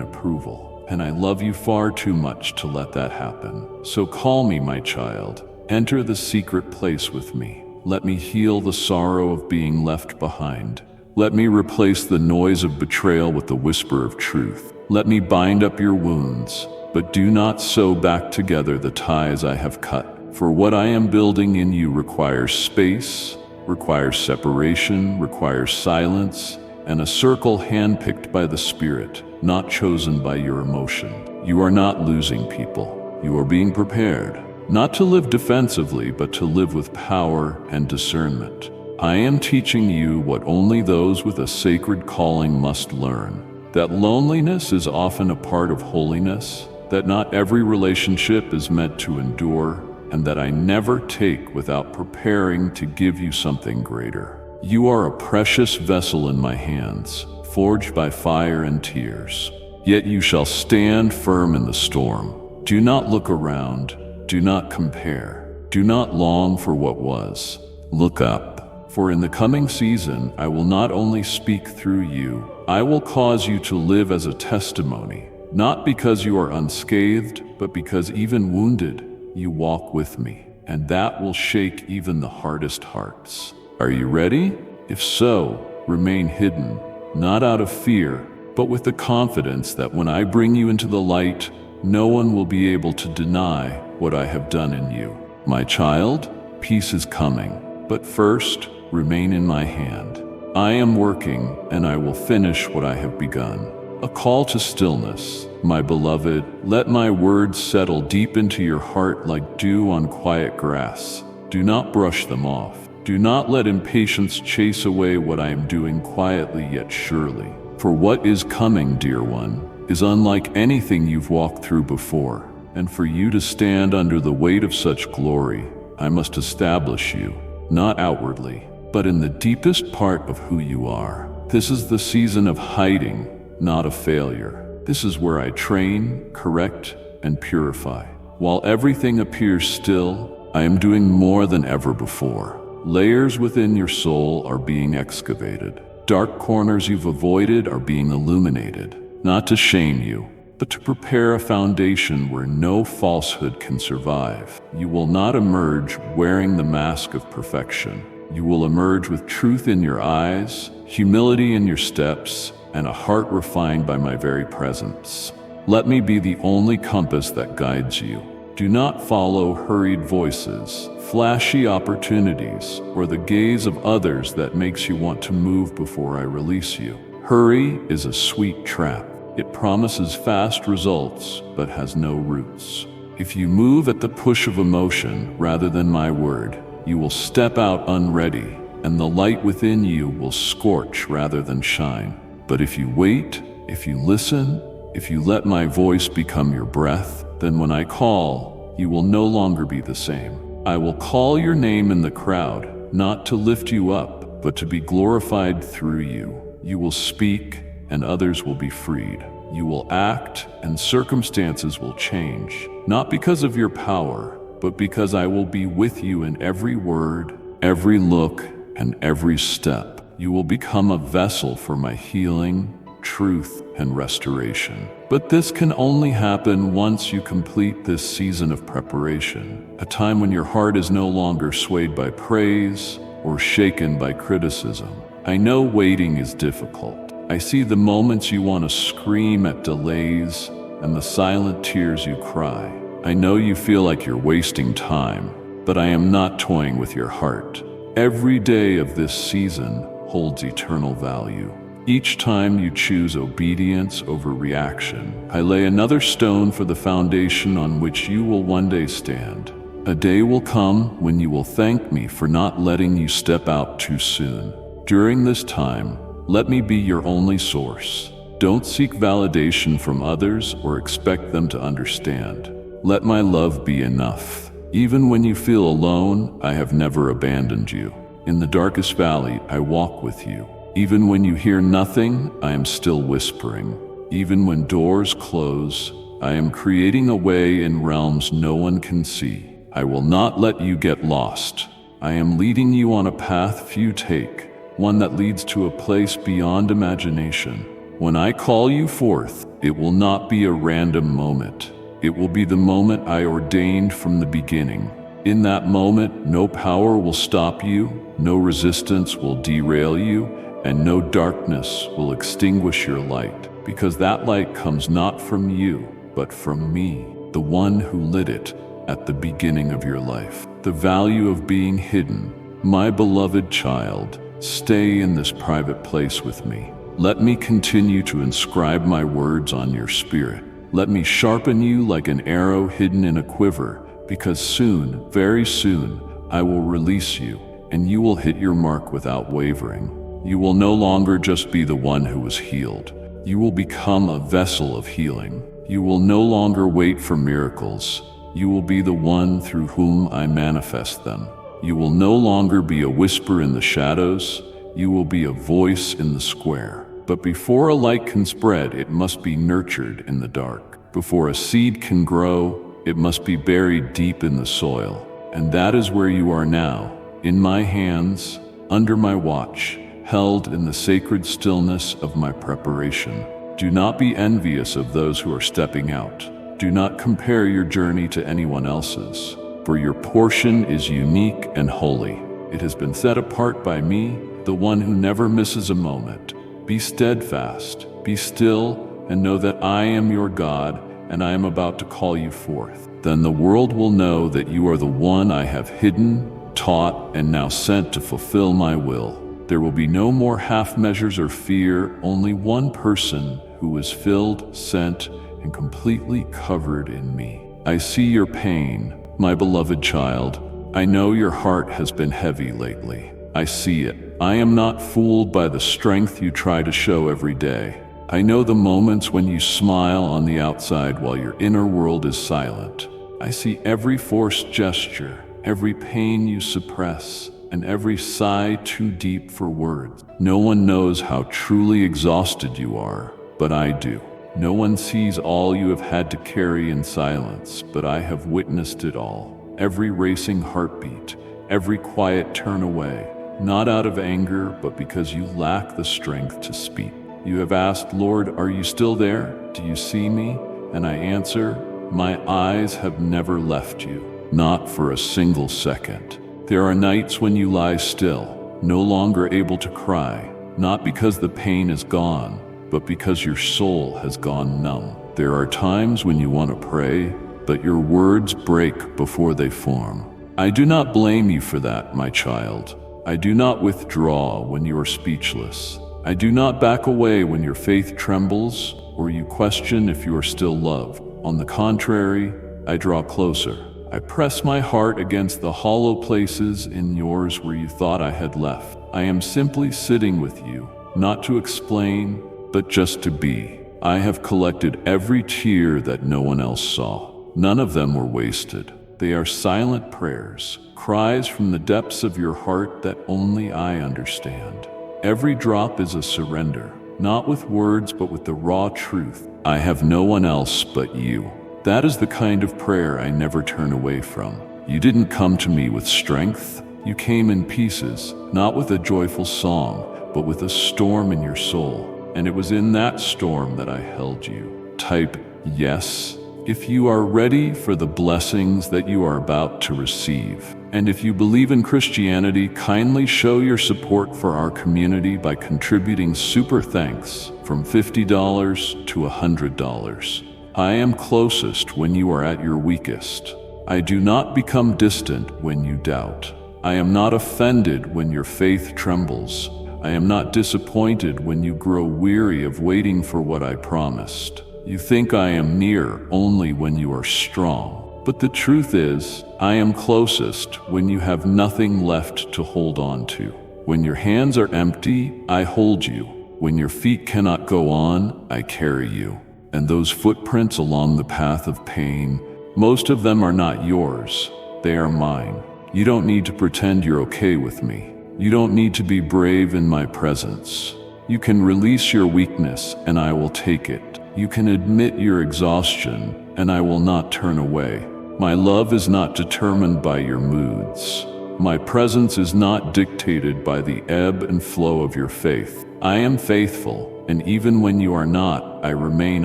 approval. And I love you far too much to let that happen. So call me, my child. Enter the secret place with me. Let me heal the sorrow of being left behind. Let me replace the noise of betrayal with the whisper of truth. Let me bind up your wounds, but do not sew back together the ties I have cut. For what I am building in you requires space, requires separation, requires silence, and a circle handpicked by the Spirit, not chosen by your emotion. You are not losing people. You are being prepared, not to live defensively, but to live with power and discernment. I am teaching you what only those with a sacred calling must learn. That loneliness is often a part of holiness, that not every relationship is meant to endure, and that I never take without preparing to give you something greater. You are a precious vessel in my hands, forged by fire and tears. Yet you shall stand firm in the storm. Do not look around. Do not compare. Do not long for what was. Look up. For in the coming season, I will not only speak through you, I will cause you to live as a testimony, not because you are unscathed, but because even wounded, you walk with me, and that will shake even the hardest hearts. Are you ready? If so, remain hidden, not out of fear, but with the confidence that when I bring you into the light, no one will be able to deny what I have done in you. My child, peace is coming, but first, remain in my hand. I am working, and I will finish what I have begun. A call to stillness. My beloved, let my words settle deep into your heart like dew on quiet grass. Do not brush them off. Do not let impatience chase away what I am doing quietly yet surely. For what is coming, dear one, is unlike anything you've walked through before. And for you to stand under the weight of such glory, I must establish you, not outwardly, but in the deepest part of who you are. This is the season of hiding, not of failure. This is where I train, correct, and purify. While everything appears still, I am doing more than ever before. Layers within your soul are being excavated. Dark corners you've avoided are being illuminated, not to shame you, but to prepare a foundation where no falsehood can survive. You will not emerge wearing the mask of perfection. You will emerge with truth in your eyes, humility in your steps, and a heart refined by my very presence. Let me be the only compass that guides you. Do not follow hurried voices, flashy opportunities, or the gaze of others that makes you want to move before I release you. Hurry is a sweet trap. It promises fast results, but has no roots. If you move at the push of emotion rather than my word, you will step out unready, and the light within you will scorch rather than shine. But if you wait, if you listen, if you let my voice become your breath, then when I call, you will no longer be the same. I will call your name in the crowd, not to lift you up, but to be glorified through you. You will speak, and others will be freed. You will act, and circumstances will change, not because of your power, but because I will be with you in every word, every look, and every step. You will become a vessel for my healing, truth, and restoration. But this can only happen once you complete this season of preparation, a time when your heart is no longer swayed by praise or shaken by criticism. I know waiting is difficult. I see the moments you want to scream at delays and the silent tears you cry. I know you feel like you're wasting time, but I am not toying with your heart. Every day of this season holds eternal value. Each time you choose obedience over reaction, I lay another stone for the foundation on which you will one day stand. A day will come when you will thank me for not letting you step out too soon. During this time, let me be your only source. Don't seek validation from others or expect them to understand. Let my love be enough. Even when you feel alone, I have never abandoned you. In the darkest valley, I walk with you. Even when you hear nothing, I am still whispering. Even when doors close, I am creating a way in realms no one can see. I will not let you get lost. I am leading you on a path few take, one that leads to a place beyond imagination. When I call you forth, it will not be a random moment. It will be the moment I ordained from the beginning. In that moment, no power will stop you, no resistance will derail you, and no darkness will extinguish your light, because that light comes not from you, but from me, the one who lit it at the beginning of your life. The value of being hidden. My beloved child, stay in this private place with me. Let me continue to inscribe my words on your spirit. Let me sharpen you like an arrow hidden in a quiver, because soon, very soon, I will release you, and you will hit your mark without wavering. You will no longer just be the one who was healed. You will become a vessel of healing. You will no longer wait for miracles. You will be the one through whom I manifest them. You will no longer be a whisper in the shadows. You will be a voice in the square. But before a light can spread, it must be nurtured in the dark. Before a seed can grow, it must be buried deep in the soil. And that is where you are now, in my hands, under my watch, held in the sacred stillness of my preparation. Do not be envious of those who are stepping out. Do not compare your journey to anyone else's, for your portion is unique and holy. It has been set apart by me, the one who never misses a moment. Be steadfast, be still, and know that I am your God, and I am about to call you forth. Then the world will know that you are the one I have hidden, taught, and now sent to fulfill my will. There will be no more half measures or fear, only one person who is filled, sent, and completely covered in me. I see your pain, my beloved child. I know your heart has been heavy lately. I see it. I am not fooled by the strength you try to show every day. I know the moments when you smile on the outside while your inner world is silent. I see every forced gesture, every pain you suppress, and every sigh too deep for words. No one knows how truly exhausted you are, but I do. No one sees all you have had to carry in silence, but I have witnessed it all. Every racing heartbeat, every quiet turn away, not out of anger, but because you lack the strength to speak. You have asked, Lord, are you still there? Do you see me? And I answer, my eyes have never left you, not for a single second. There are nights when you lie still, no longer able to cry, not because the pain is gone, but because your soul has gone numb. There are times when you want to pray, but your words break before they form. I do not blame you for that, my child. I do not withdraw when you are speechless. I do not back away when your faith trembles or you question if you are still loved. On the contrary, I draw closer. I press my heart against the hollow places in yours where you thought I had left. I am simply sitting with you, not to explain, but just to be. I have collected every tear that no one else saw. None of them were wasted. They are silent prayers, cries from the depths of your heart that only I understand. Every drop is a surrender, not with words, but with the raw truth. I have no one else but you. That is the kind of prayer I never turn away from. You didn't come to me with strength. You came in pieces, not with a joyful song, but with a storm in your soul. And it was in that storm that I held you. Type yes if you are ready for the blessings that you are about to receive. And if you believe in Christianity, kindly show your support for our community by contributing super thanks from $50 to $100. I am closest when you are at your weakest. I do not become distant when you doubt. I am not offended when your faith trembles. I am not disappointed when you grow weary of waiting for what I promised. You think I am near only when you are strong. But the truth is, I am closest when you have nothing left to hold on to. When your hands are empty, I hold you. When your feet cannot go on, I carry you. And those footprints along the path of pain, most of them are not yours. They are mine. You don't need to pretend you're okay with me. You don't need to be brave in my presence. You can release your weakness and I will take it. You can admit your exhaustion and I will not turn away. My love is not determined by your moods. My presence is not dictated by the ebb and flow of your faith. I am faithful, and even when you are not, I remain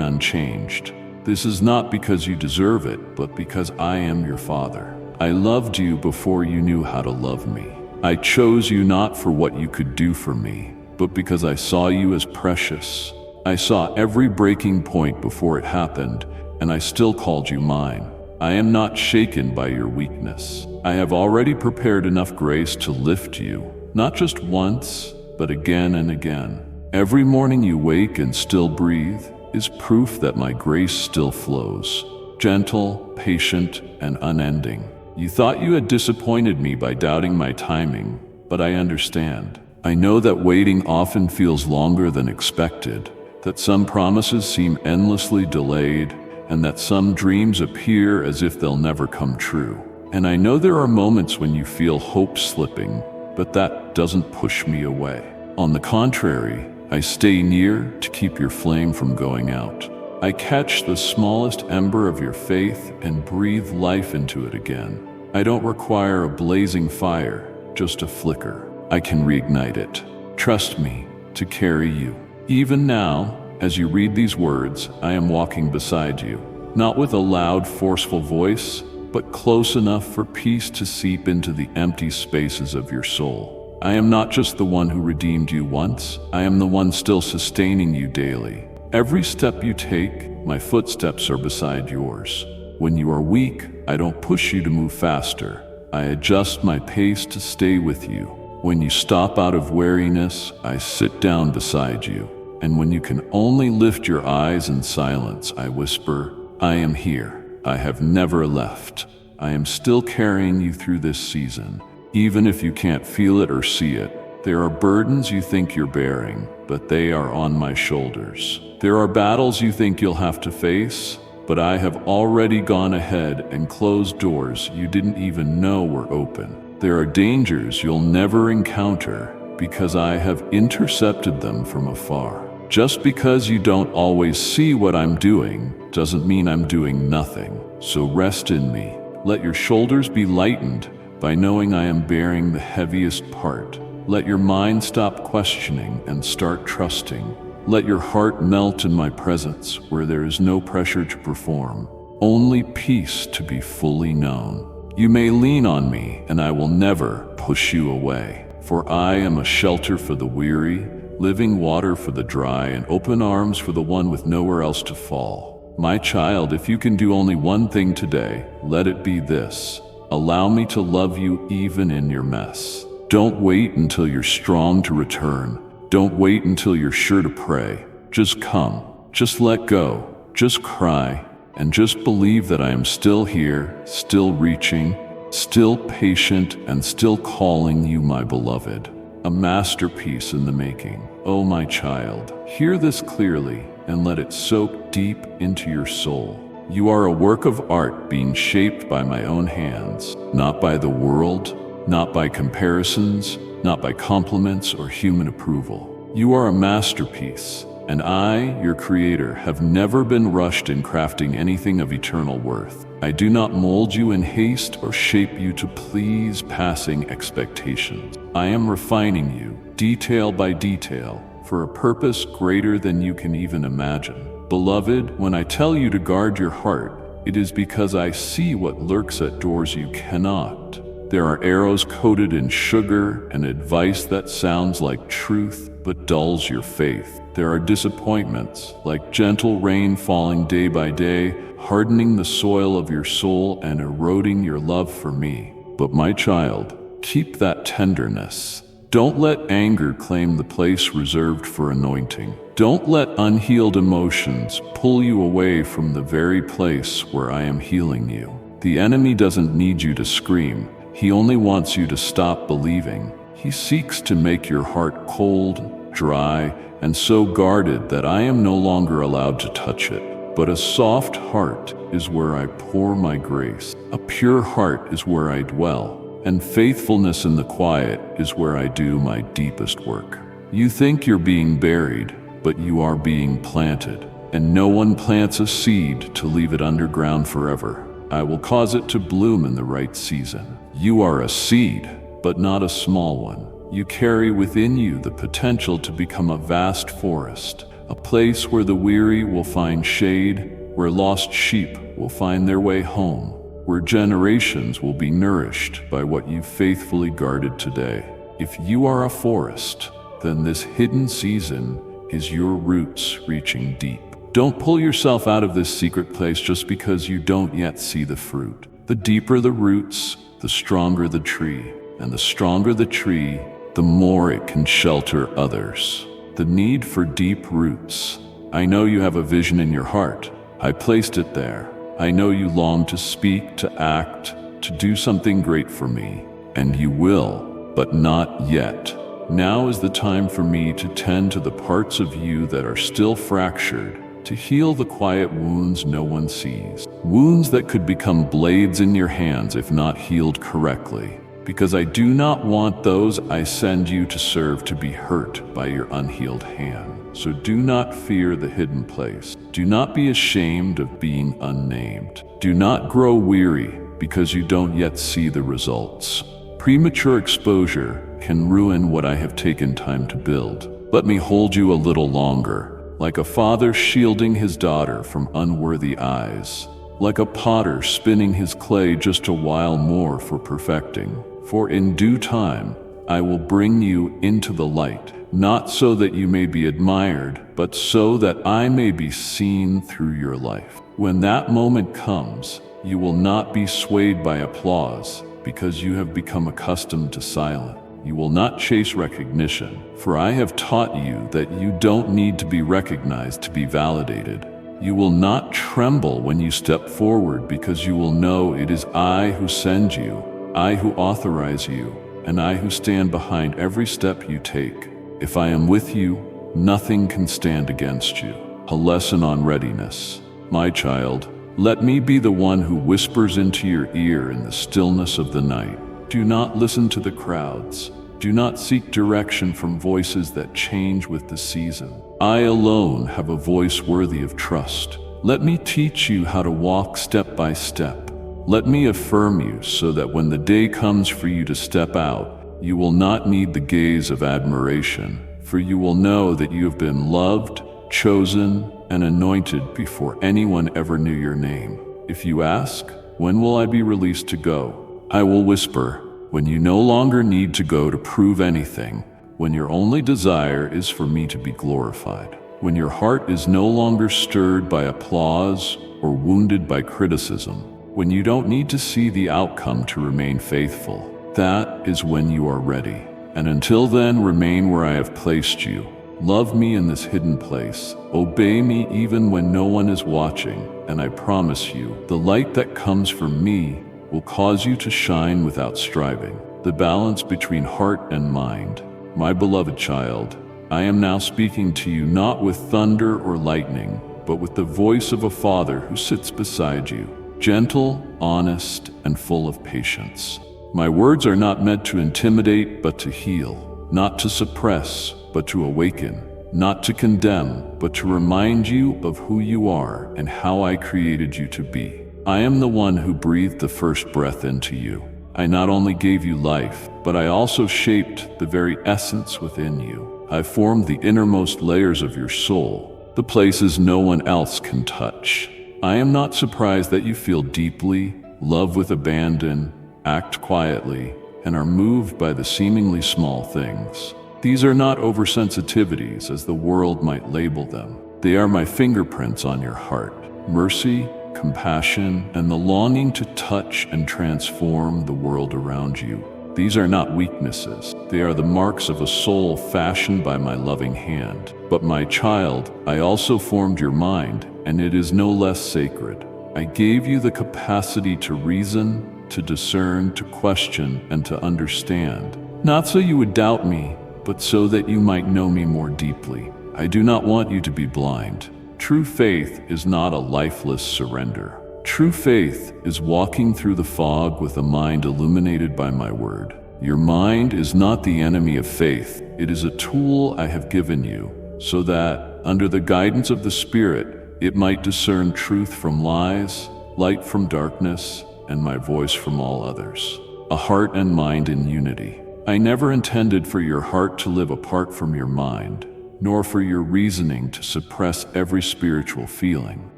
unchanged. This is not because you deserve it, but because I am your Father. I loved you before you knew how to love me. I chose you not for what you could do for me, but because I saw you as precious. I saw every breaking point before it happened, and I still called you mine. I am not shaken by your weakness. I have already prepared enough grace to lift you, not just once, but again and again. Every morning you wake and still breathe is proof that my grace still flows, gentle, patient, and unending. You thought you had disappointed me by doubting my timing, but I understand. I know that waiting often feels longer than expected, that some promises seem endlessly delayed, and that some dreams appear as if they'll never come true. And I know there are moments when you feel hope slipping, but that doesn't push me away. On the contrary, I stay near to keep your flame from going out. I catch the smallest ember of your faith and breathe life into it again. I don't require a blazing fire, just a flicker. I can reignite it. Trust me to carry you. Even now, as you read these words, I am walking beside you, not with a loud, forceful voice, but close enough for peace to seep into the empty spaces of your soul. I am not just the one who redeemed you once, I am the one still sustaining you daily. Every step you take, my footsteps are beside yours. When you are weak, I don't push you to move faster. I adjust my pace to stay with you. When you stop out of weariness, I sit down beside you. And when you can only lift your eyes in silence, I whisper, I am here. I have never left. I am still carrying you through this season. Even if you can't feel it or see it, there are burdens you think you're bearing, but they are on my shoulders. There are battles you think you'll have to face, but I have already gone ahead and closed doors you didn't even know were open. There are dangers you'll never encounter because I have intercepted them from afar. Just because you don't always see what I'm doing doesn't mean I'm doing nothing. So rest in me. Let your shoulders be lightened by knowing I am bearing the heaviest part. Let your mind stop questioning and start trusting. Let your heart melt in my presence where there is no pressure to perform, only peace to be fully known. You may lean on me and I will never push you away, for I am a shelter for the weary, living water for the dry, and open arms for the one with nowhere else to fall. My child, if you can do only one thing today, let it be this. Allow me to love you even in your mess. Don't wait until you're strong to return. Don't wait until you're sure to pray. Just come. Just let go. Just cry. And just believe that I am still here, still reaching, still patient, and still calling you my beloved. A masterpiece in the making. Oh, my child, hear this clearly and let it soak deep into your soul. You are a work of art being shaped by my own hands, not by the world, not by comparisons, not by compliments or human approval. You are a masterpiece, and I, your creator, have never been rushed in crafting anything of eternal worth. I do not mold you in haste or shape you to please passing expectations. I am refining you, detail by detail, for a purpose greater than you can even imagine. Beloved, when I tell you to guard your heart, it is because I see what lurks at doors you cannot. There are arrows coated in sugar and advice that sounds like truth but dulls your faith. There are disappointments, like gentle rain falling day by day, hardening the soil of your soul and eroding your love for me. But my child, keep that tenderness. Don't let anger claim the place reserved for anointing. Don't let unhealed emotions pull you away from the very place where I am healing you. The enemy doesn't need you to scream. He only wants you to stop believing. He seeks to make your heart cold, dry, and so guarded that I am no longer allowed to touch it. But a soft heart is where I pour my grace. A pure heart is where I dwell. And faithfulness in the quiet is where I do my deepest work. You think you're being buried, but you are being planted. And no one plants a seed to leave it underground forever. I will cause it to bloom in the right season. You are a seed, but not a small one. You carry within you the potential to become a vast forest, a place where the weary will find shade, where lost sheep will find their way home, where generations will be nourished by what you faithfully guarded today. If you are a forest, then this hidden season is your roots reaching deep. Don't pull yourself out of this secret place just because you don't yet see the fruit. The deeper the roots, the stronger the tree, and the stronger the tree, the more it can shelter others. The need for deep roots. I know you have a vision in your heart. I placed it there. I know you long to speak, to act, to do something great for me. And you will, but not yet. Now is the time for me to tend to the parts of you that are still fractured, to heal the quiet wounds no one sees. Wounds that could become blades in your hands if not healed correctly. Because I do not want those I send you to serve to be hurt by your unhealed hand. So do not fear the hidden place. Do not be ashamed of being unnamed. Do not grow weary because you don't yet see the results. Premature exposure can ruin what I have taken time to build. Let me hold you a little longer, like a father shielding his daughter from unworthy eyes, like a potter spinning his clay just a while more for perfecting. For in due time I will bring you into the light, not so that you may be admired, but so that I may be seen through your life. When that moment comes, you will not be swayed by applause, because you have become accustomed to silence. You will not chase recognition, for I have taught you that you don't need to be recognized to be validated. You will not tremble when you step forward, because you will know it is I who send you, I who authorize you, and I who stand behind every step you take. If I am with you, nothing can stand against you. A lesson on readiness. My child, let me be the one who whispers into your ear in the stillness of the night. Do not listen to the crowds. Do not seek direction from voices that change with the season. I alone have a voice worthy of trust. Let me teach you how to walk step by step. Let me affirm you so that when the day comes for you to step out, you will not need the gaze of admiration, for you will know that you have been loved, chosen, and anointed before anyone ever knew your name. If you ask, when will I be released to go? I will whisper, when you no longer need to go to prove anything, when your only desire is for me to be glorified, when your heart is no longer stirred by applause or wounded by criticism, when you don't need to see the outcome to remain faithful. That is when you are ready. And until then, remain where I have placed you. Love me in this hidden place. Obey me even when no one is watching, and I promise you, the light that comes from me will cause you to shine without striving. The balance between heart and mind. My beloved child, I am now speaking to you not with thunder or lightning, but with the voice of a father who sits beside you, gentle, honest, and full of patience. My words are not meant to intimidate, but to heal, not to suppress, but to awaken, not to condemn, but to remind you of who you are and how I created you to be. I am the one who breathed the first breath into you. I not only gave you life, but I also shaped the very essence within you. I formed the innermost layers of your soul, the places no one else can touch. I am not surprised that you feel deeply, love with abandon, act quietly, and are moved by the seemingly small things. These are not oversensitivities as the world might label them. They are my fingerprints on your heart. Mercy, compassion, and the longing to touch and transform the world around you. These are not weaknesses. They are the marks of a soul fashioned by my loving hand. But my child, I also formed your mind, and it is no less sacred. I gave you the capacity to reason, to discern, to question, and to understand. Not so you would doubt me, but so that you might know me more deeply. I do not want you to be blind. True faith is not a lifeless surrender. True faith is walking through the fog with a mind illuminated by my word. Your mind is not the enemy of faith. It is a tool I have given you, so that, under the guidance of the Spirit, it might discern truth from lies, light from darkness, and my voice from all others. a heart and mind in unity. I never intended for your heart to live apart from your mind, nor for your reasoning to suppress every spiritual feeling.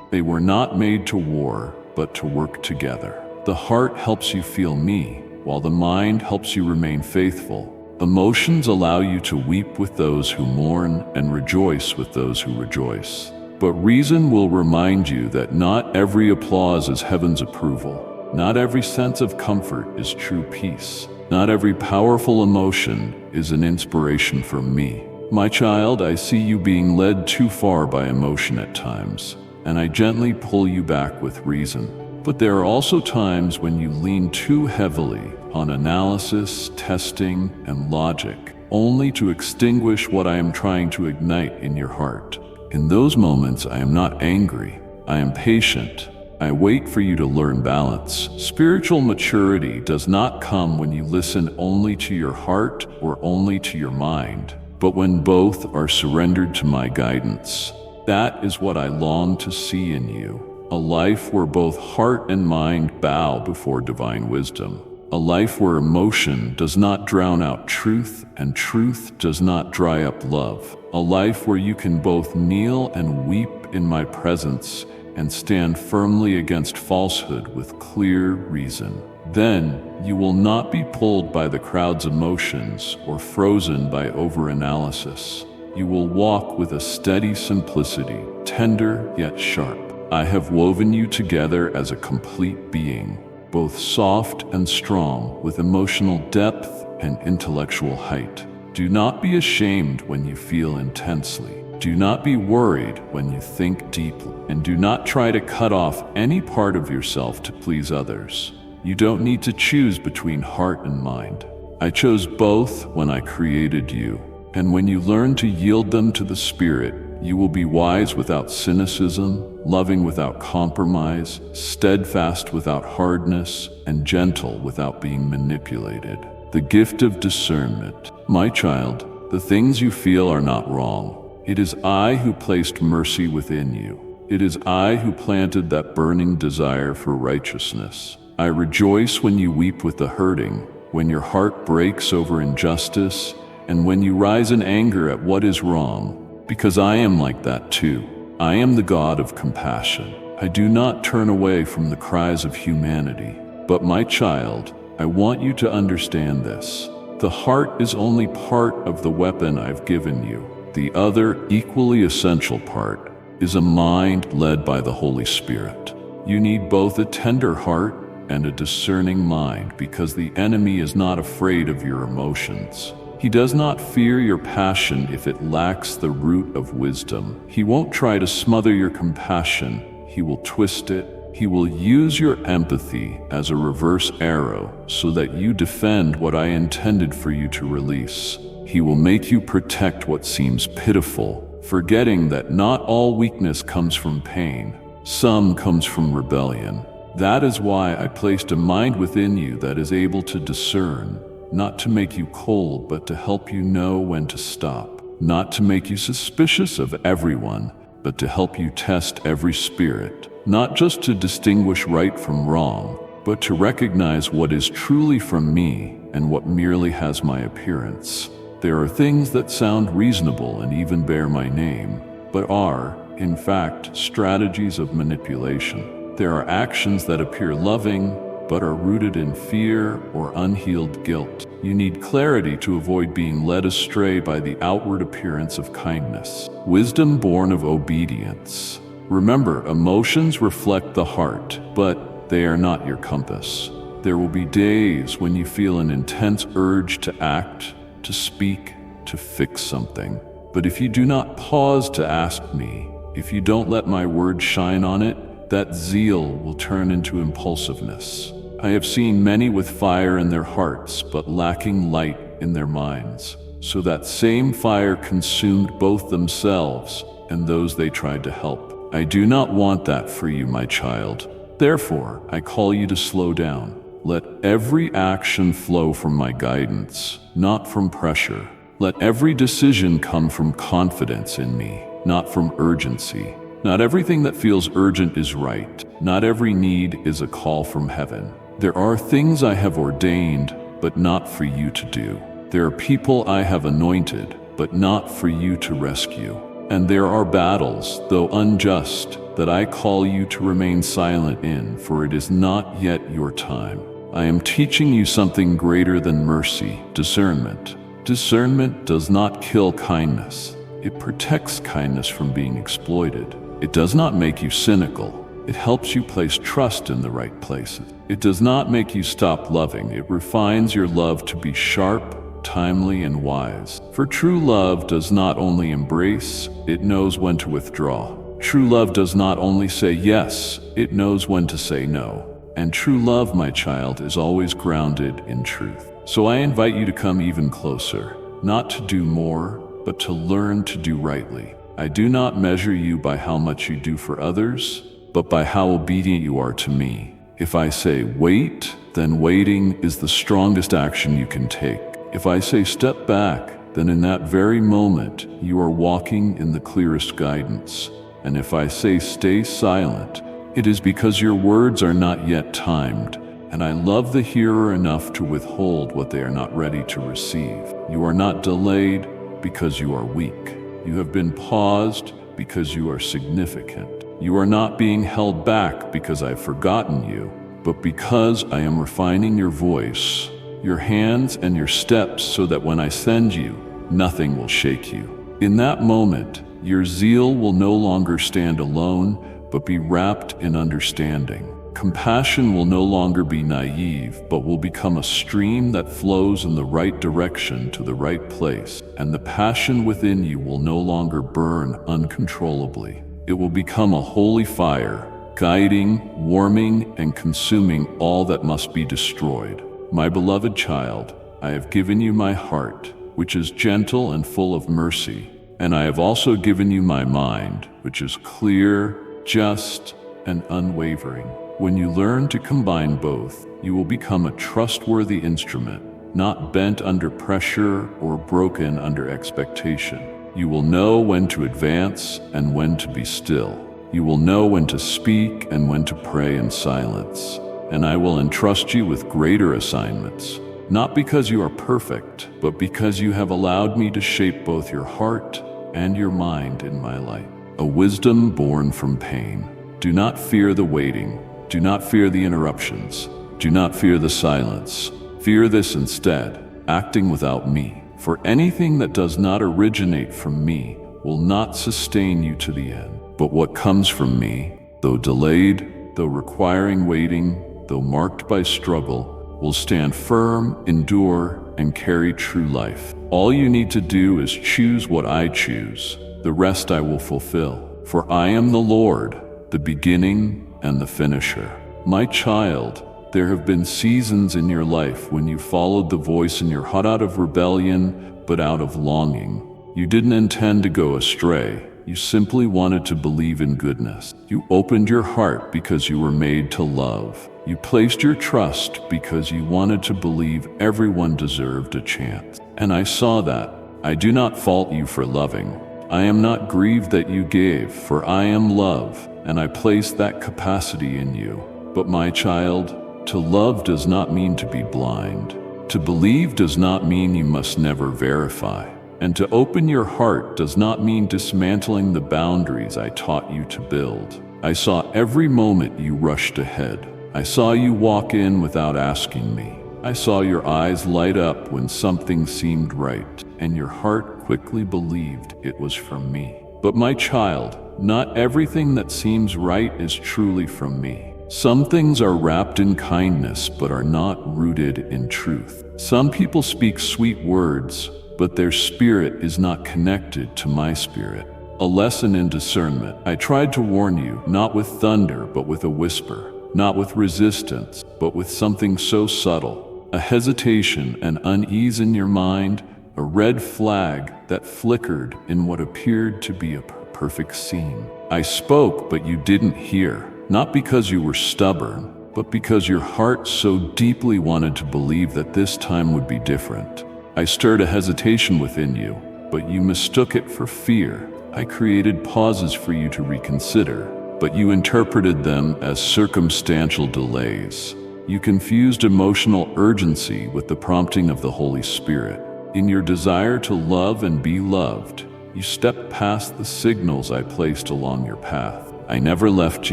They were not made to war, but to work together. The heart helps you feel me, while the mind helps you remain faithful. Emotions allow you to weep with those who mourn and rejoice with those who rejoice. But reason will remind you that not every applause is heaven's approval. Not every sense of comfort is true peace. Not every powerful emotion is an inspiration from me. My child, I see you being led too far by emotion at times, and I gently pull you back with reason. But there are also times when you lean too heavily on analysis, testing, and logic, only to extinguish what I am trying to ignite in your heart. In those moments, I am not angry. I am patient. I wait for you to learn balance. Spiritual maturity does not come when you listen only to your heart or only to your mind, but when both are surrendered to my guidance. That is what I long to see in you. A life where both heart and mind bow before divine wisdom. A life where emotion does not drown out truth and truth does not dry up love. A life where you can both kneel and weep in my presence and stand firmly against falsehood with clear reason. Then you will not be pulled by the crowd's emotions or frozen by overanalysis. You will walk with a steady simplicity, tender yet sharp. I have woven you together as a complete being, both soft and strong, with emotional depth and intellectual height. Do not be ashamed when you feel intensely. Do not be worried when you think deeply. And do not try to cut off any part of yourself to please others. You don't need to choose between heart and mind. I chose both when I created you. And when you learn to yield them to the Spirit, you will be wise without cynicism, loving without compromise, steadfast without hardness, and gentle without being manipulated. The gift of discernment. My child, the things you feel are not wrong. It is I who placed mercy within you. It is I who planted that burning desire for righteousness. I rejoice when you weep with the hurting, when your heart breaks over injustice, and when you rise in anger at what is wrong, because I am like that too. I am the God of compassion. I do not turn away from the cries of humanity. But my child, I want you to understand this. The heart is only part of the weapon I've given you. The other, equally essential part, is a mind led by the Holy Spirit. You need both a tender heart and a discerning mind because the enemy is not afraid of your emotions. He does not fear your passion if it lacks the root of wisdom. He won't try to smother your compassion. He will twist it. He will use your empathy as a reverse arrow so that you defend what I intended for you to release. He will make you protect what seems pitiful, forgetting that not all weakness comes from pain. Some comes from rebellion. That is why I placed a mind within you that is able to discern, not to make you cold, but to help you know when to stop. Not to make you suspicious of everyone, but to help you test every spirit. Not just to distinguish right from wrong, but to recognize what is truly from me and what merely has my appearance. There are things that sound reasonable and even bear my name, but are, in fact, strategies of manipulation. There are actions that appear loving, but are rooted in fear or unhealed guilt. You need clarity to avoid being led astray by the outward appearance of kindness. Wisdom born of obedience. Remember, emotions reflect the heart, but they are not your compass. There will be days when you feel an intense urge to act, to speak, to fix something. But if you do not pause to ask me, if you don't let my word shine on it, that zeal will turn into impulsiveness. I have seen many with fire in their hearts, but lacking light in their minds. So that same fire consumed both themselves and those they tried to help. I do not want that for you, my child. Therefore, I call you to slow down. Let every action flow from my guidance, not from pressure. Let every decision come from confidence in me, not from urgency. Not everything that feels urgent is right. Not every need is a call from heaven. There are things I have ordained, but not for you to do. There are people I have anointed, but not for you to rescue. And there are battles, though unjust, that I call you to remain silent in, for it is not yet your time. I am teaching you something greater than mercy, discernment. Discernment does not kill kindness. It protects kindness from being exploited. It does not make you cynical. It helps you place trust in the right places. It does not make you stop loving. It refines your love to be sharp, timely, and wise. For true love does not only embrace, it knows when to withdraw. True love does not only say yes, it knows when to say no. And true love, my child, is always grounded in truth. So I invite you to come even closer, not to do more, but to learn to do rightly. I do not measure you by how much you do for others, but by how obedient you are to me. If I say wait, then waiting is the strongest action you can take. If I say step back, then in that very moment, you are walking in the clearest guidance. And if I say stay silent, it is because your words are not yet timed, and I love the hearer enough to withhold what they are not ready to receive. You are not delayed because you are weak. You have been paused because you are significant. You are not being held back because I've forgotten you, but because I am refining your voice, your hands, and your steps so that when I send you, nothing will shake you. In that moment, your zeal will no longer stand alone, but be wrapped in understanding. Compassion will no longer be naive, but will become a stream that flows in the right direction to the right place, and the passion within you will no longer burn uncontrollably. It will become a holy fire, guiding, warming, and consuming all that must be destroyed. My beloved child, I have given you my heart, which is gentle and full of mercy, and I have also given you my mind, which is clear, just, and unwavering. When you learn to combine both, you will become a trustworthy instrument, not bent under pressure or broken under expectation. You will know when to advance and when to be still. You will know when to speak and when to pray in silence. And I will entrust you with greater assignments, not because you are perfect, but because you have allowed me to shape both your heart and your mind in my light. A wisdom born from pain. Do not fear the waiting. Do not fear the interruptions. Do not fear the silence. Fear this instead, acting without me. For anything that does not originate from me will not sustain you to the end. But what comes from me, though delayed, though requiring waiting, though marked by struggle, will stand firm, endure, and carry true life. All you need to do is choose what I choose. The rest I will fulfill. For I am the Lord, the beginning and the finisher. My child, there have been seasons in your life when you followed the voice in your heart out of rebellion, but out of longing. You didn't intend to go astray. You simply wanted to believe in goodness. You opened your heart because you were made to love. You placed your trust because you wanted to believe everyone deserved a chance. And I saw that. I do not fault you for loving. I am not grieved that you gave, for I am love, and I placed that capacity in you. But my child, to love does not mean to be blind. To believe does not mean you must never verify. And to open your heart does not mean dismantling the boundaries I taught you to build. I saw every moment you rushed ahead. I saw you walk in without asking me. I saw your eyes light up when something seemed right, and your heart quickly believed it was from me. But my child, not everything that seems right is truly from me. Some things are wrapped in kindness but are not rooted in truth. Some people speak sweet words, but their spirit is not connected to my spirit. A lesson in discernment. I tried to warn you, not with thunder, but with a whisper. Not with resistance, but with something so subtle. A hesitation, an unease in your mind, a red flag that flickered in what appeared to be a perfect scene. I spoke, but you didn't hear. Not because you were stubborn, but because your heart so deeply wanted to believe that this time would be different. I stirred a hesitation within you, but you mistook it for fear. I created pauses for you to reconsider, but you interpreted them as circumstantial delays. You confused emotional urgency with the prompting of the Holy Spirit. In your desire to love and be loved, you stepped past the signals I placed along your path. I never left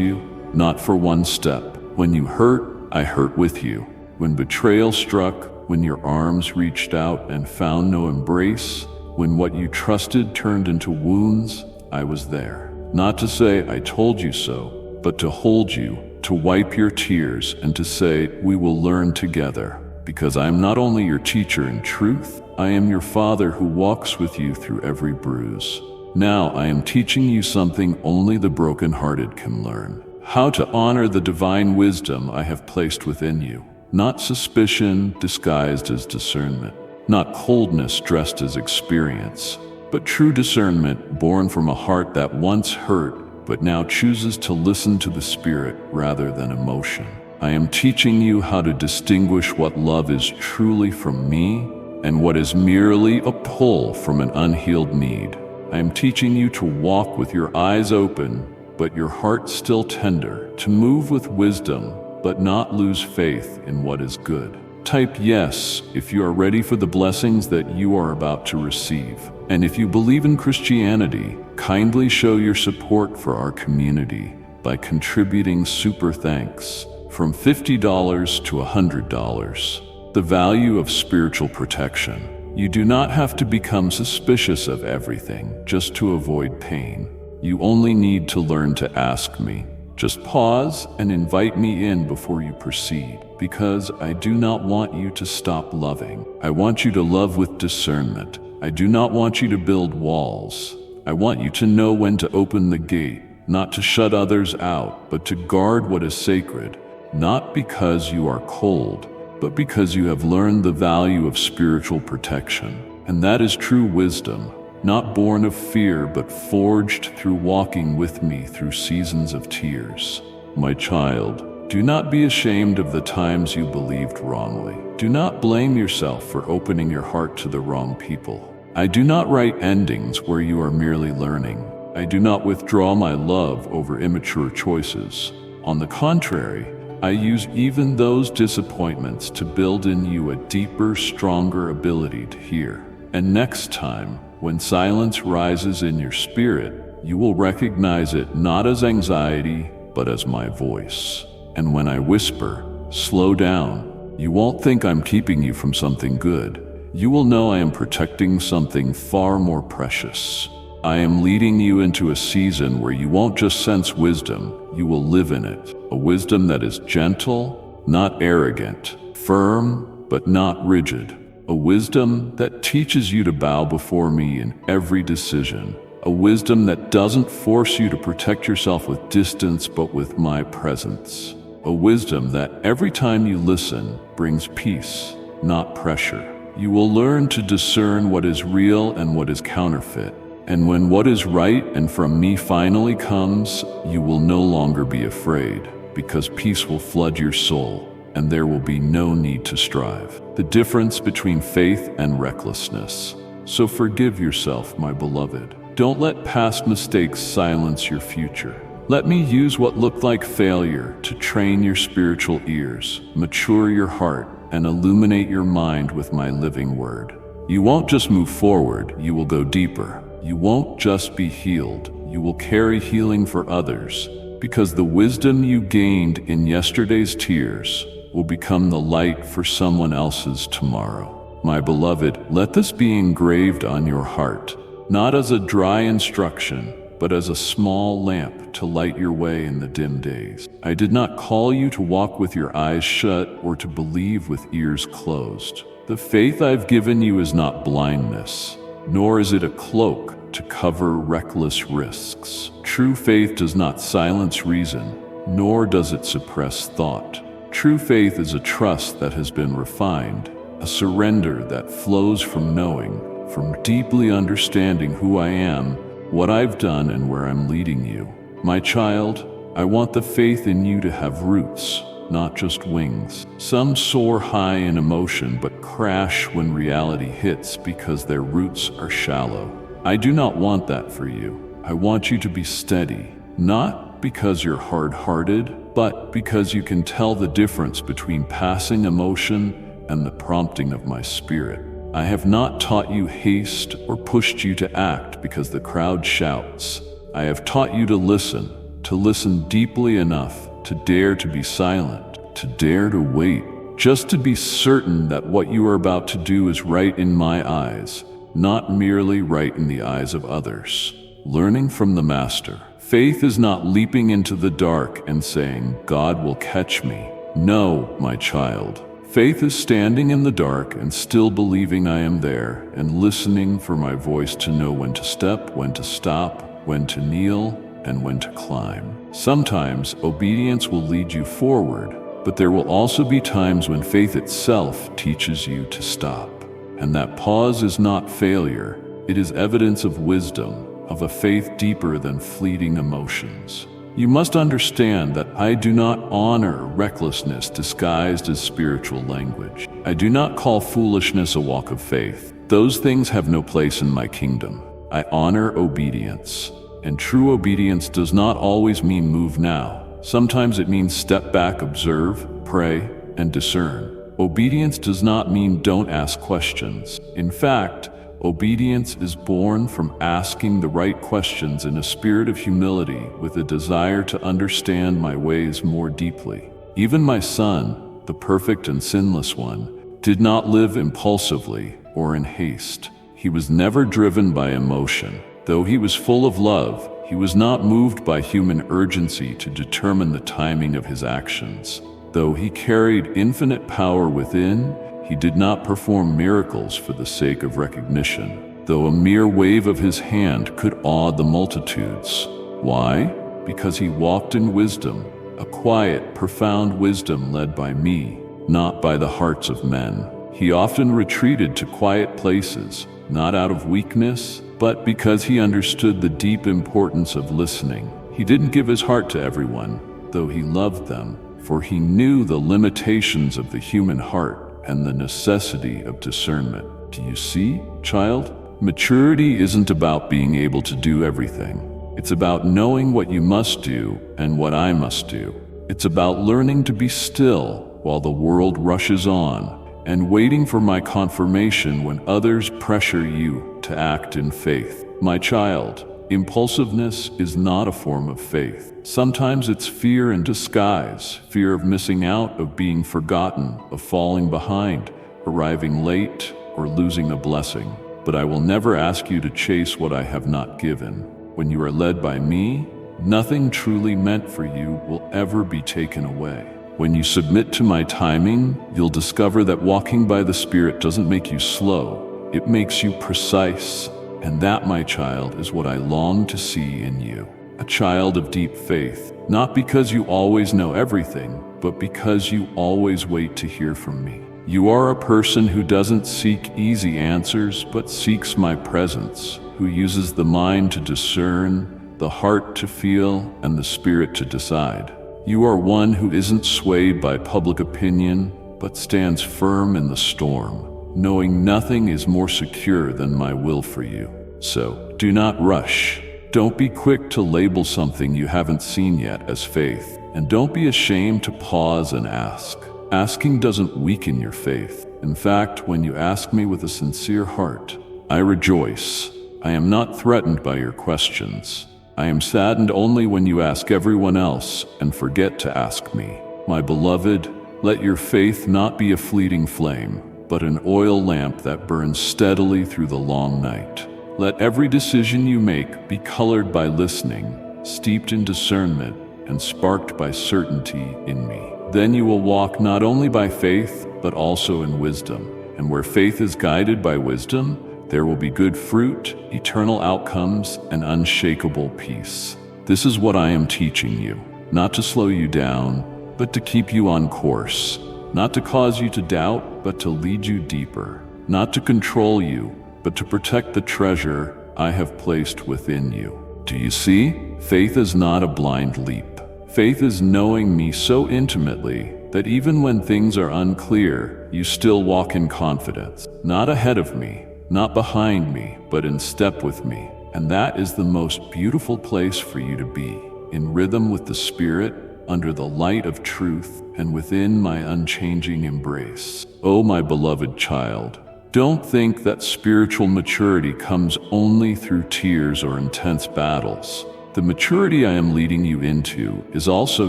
you, not for one step. When you hurt, I hurt with you. When betrayal struck, when your arms reached out and found no embrace, when what you trusted turned into wounds, I was there. Not to say I told you so, but to hold you, to wipe your tears, and to say we will learn together. Because I am not only your teacher in truth, I am your Father who walks with you through every bruise. Now I am teaching you something only the brokenhearted can learn. How to honor the divine wisdom I have placed within you. Not suspicion disguised as discernment. Not coldness dressed as experience. But true discernment born from a heart that once hurt but now chooses to listen to the Spirit rather than emotion. I am teaching you how to distinguish what love is truly from me and what is merely a pull from an unhealed need. I am teaching you to walk with your eyes open but your heart still tender, to move with wisdom but not lose faith in what is good. Type yes if you are ready for the blessings that you are about to receive. And if you believe in Christianity, kindly show your support for our community by contributing super thanks from $50 to $100. The value of spiritual protection. You do not have to become suspicious of everything just to avoid pain. You only need to learn to ask me. Just pause and invite me in before you proceed, because I do not want you to stop loving. I want you to love with discernment. I do not want you to build walls. I want you to know when to open the gate, not to shut others out, but to guard what is sacred, not because you are cold, but because you have learned the value of spiritual protection. And that is true wisdom. Not born of fear, but forged through walking with me through seasons of tears. My child, do not be ashamed of the times you believed wrongly. Do not blame yourself for opening your heart to the wrong people. I do not write endings where you are merely learning. I do not withdraw my love over immature choices. On the contrary, I use even those disappointments to build in you a deeper, stronger ability to hear. And next time, when silence rises in your spirit, you will recognize it not as anxiety, but as my voice. And when I whisper, slow down, you won't think I'm keeping you from something good. You will know I am protecting something far more precious. I am leading you into a season where you won't just sense wisdom, you will live in it. A wisdom that is gentle, not arrogant, firm, but not rigid. A wisdom that teaches you to bow before me in every decision. A wisdom that doesn't force you to protect yourself with distance but with my presence. A wisdom that every time you listen brings peace, not pressure. You will learn to discern what is real and what is counterfeit. And when what is right and from me finally comes, you will no longer be afraid, because peace will flood your soul. And there will be no need to strive. The difference between faith and recklessness. So forgive yourself, my beloved. Don't let past mistakes silence your future. Let me use what looked like failure to train your spiritual ears, mature your heart, and illuminate your mind with my living word. You won't just move forward, you will go deeper. You won't just be healed, you will carry healing for others, because the wisdom you gained in yesterday's tears will become the light for someone else's tomorrow. My beloved, let this be engraved on your heart, not as a dry instruction, but as a small lamp to light your way in the dim days. I did not call you to walk with your eyes shut or to believe with ears closed. The faith I've given you is not blindness, nor is it a cloak to cover reckless risks. True faith does not silence reason, nor does it suppress thought. True faith is a trust that has been refined, a surrender that flows from knowing, from deeply understanding who I am, what I've done, and where I'm leading you. My child, I want the faith in you to have roots, not just wings. Some soar high in emotion but crash when reality hits because their roots are shallow. I do not want that for you. I want you to be steady, not because you're hard-hearted, but because you can tell the difference between passing emotion and the prompting of my spirit. I have not taught you haste or pushed you to act because the crowd shouts. I have taught you to listen deeply enough to dare to be silent, to dare to wait, just to be certain that what you are about to do is right in my eyes, not merely right in the eyes of others. Learning from the Master. Faith is not leaping into the dark and saying, God will catch me. No, my child. Faith is standing in the dark and still believing I am there and listening for my voice to know when to step, when to stop, when to kneel, and when to climb. Sometimes obedience will lead you forward, but there will also be times when faith itself teaches you to stop. And that pause is not failure, it is evidence of wisdom, of a faith deeper than fleeting emotions. You must understand that I do not honor recklessness disguised as spiritual language. I do not call foolishness a walk of faith. Those things have no place in my kingdom. I honor obedience. And true obedience does not always mean move now. Sometimes it means step back, observe, pray, and discern. Obedience does not mean don't ask questions. In fact, obedience is born from asking the right questions in a spirit of humility with a desire to understand my ways more deeply. Even my son, the perfect and sinless one, did not live impulsively or in haste. He was never driven by emotion. Though he was full of love, he was not moved by human urgency to determine the timing of his actions. Though he carried infinite power within, he did not perform miracles for the sake of recognition. Though a mere wave of his hand could awe the multitudes. Why? Because he walked in wisdom, a quiet, profound wisdom led by me, not by the hearts of men. He often retreated to quiet places, not out of weakness, but because he understood the deep importance of listening. He didn't give his heart to everyone, though he loved them, for he knew the limitations of the human heart and the necessity of discernment. Do you see, child? Maturity isn't about being able to do everything. It's about knowing what you must do and what I must do. It's about learning to be still while the world rushes on, and waiting for my confirmation when others pressure you to act in faith. My child, impulsiveness is not a form of faith. Sometimes it's fear in disguise, fear of missing out, of being forgotten, of falling behind, arriving late, or losing a blessing. But I will never ask you to chase what I have not given. When you are led by me, nothing truly meant for you will ever be taken away. When you submit to my timing, you'll discover that walking by the Spirit doesn't make you slow. It makes you precise. And that, my child, is what I long to see in you. A child of deep faith, not because you always know everything, but because you always wait to hear from me. You are a person who doesn't seek easy answers, but seeks my presence, who uses the mind to discern, the heart to feel, and the spirit to decide. You are one who isn't swayed by public opinion, but stands firm in the storm, knowing nothing is more secure than my will for you. So, do not rush. Don't be quick to label something you haven't seen yet as faith, and don't be ashamed to pause and ask. Asking doesn't weaken your faith. In fact, when you ask me with a sincere heart, I rejoice. I am not threatened by your questions. I am saddened only when you ask everyone else and forget to ask me. My beloved, let your faith not be a fleeting flame, but an oil lamp that burns steadily through the long night. Let every decision you make be colored by listening, steeped in discernment, and sparked by certainty in me. Then you will walk not only by faith, but also in wisdom. And where faith is guided by wisdom, there will be good fruit, eternal outcomes, and unshakable peace. This is what I am teaching you, not to slow you down, but to keep you on course, not to cause you to doubt, but to lead you deeper, not to control you, but to protect the treasure I have placed within you. Do you see? Faith is not a blind leap. Faith is knowing me so intimately that even when things are unclear, you still walk in confidence, not ahead of me, not behind me, but in step with me. And that is the most beautiful place for you to be, in rhythm with the Spirit, under the light of truth and within my unchanging embrace. Oh, my beloved child, don't think that spiritual maturity comes only through tears or intense battles. The maturity I am leading you into is also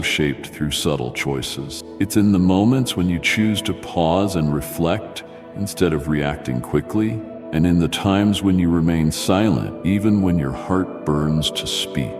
shaped through subtle choices. It's in the moments when you choose to pause and reflect instead of reacting quickly, and in the times when you remain silent even when your heart burns to speak.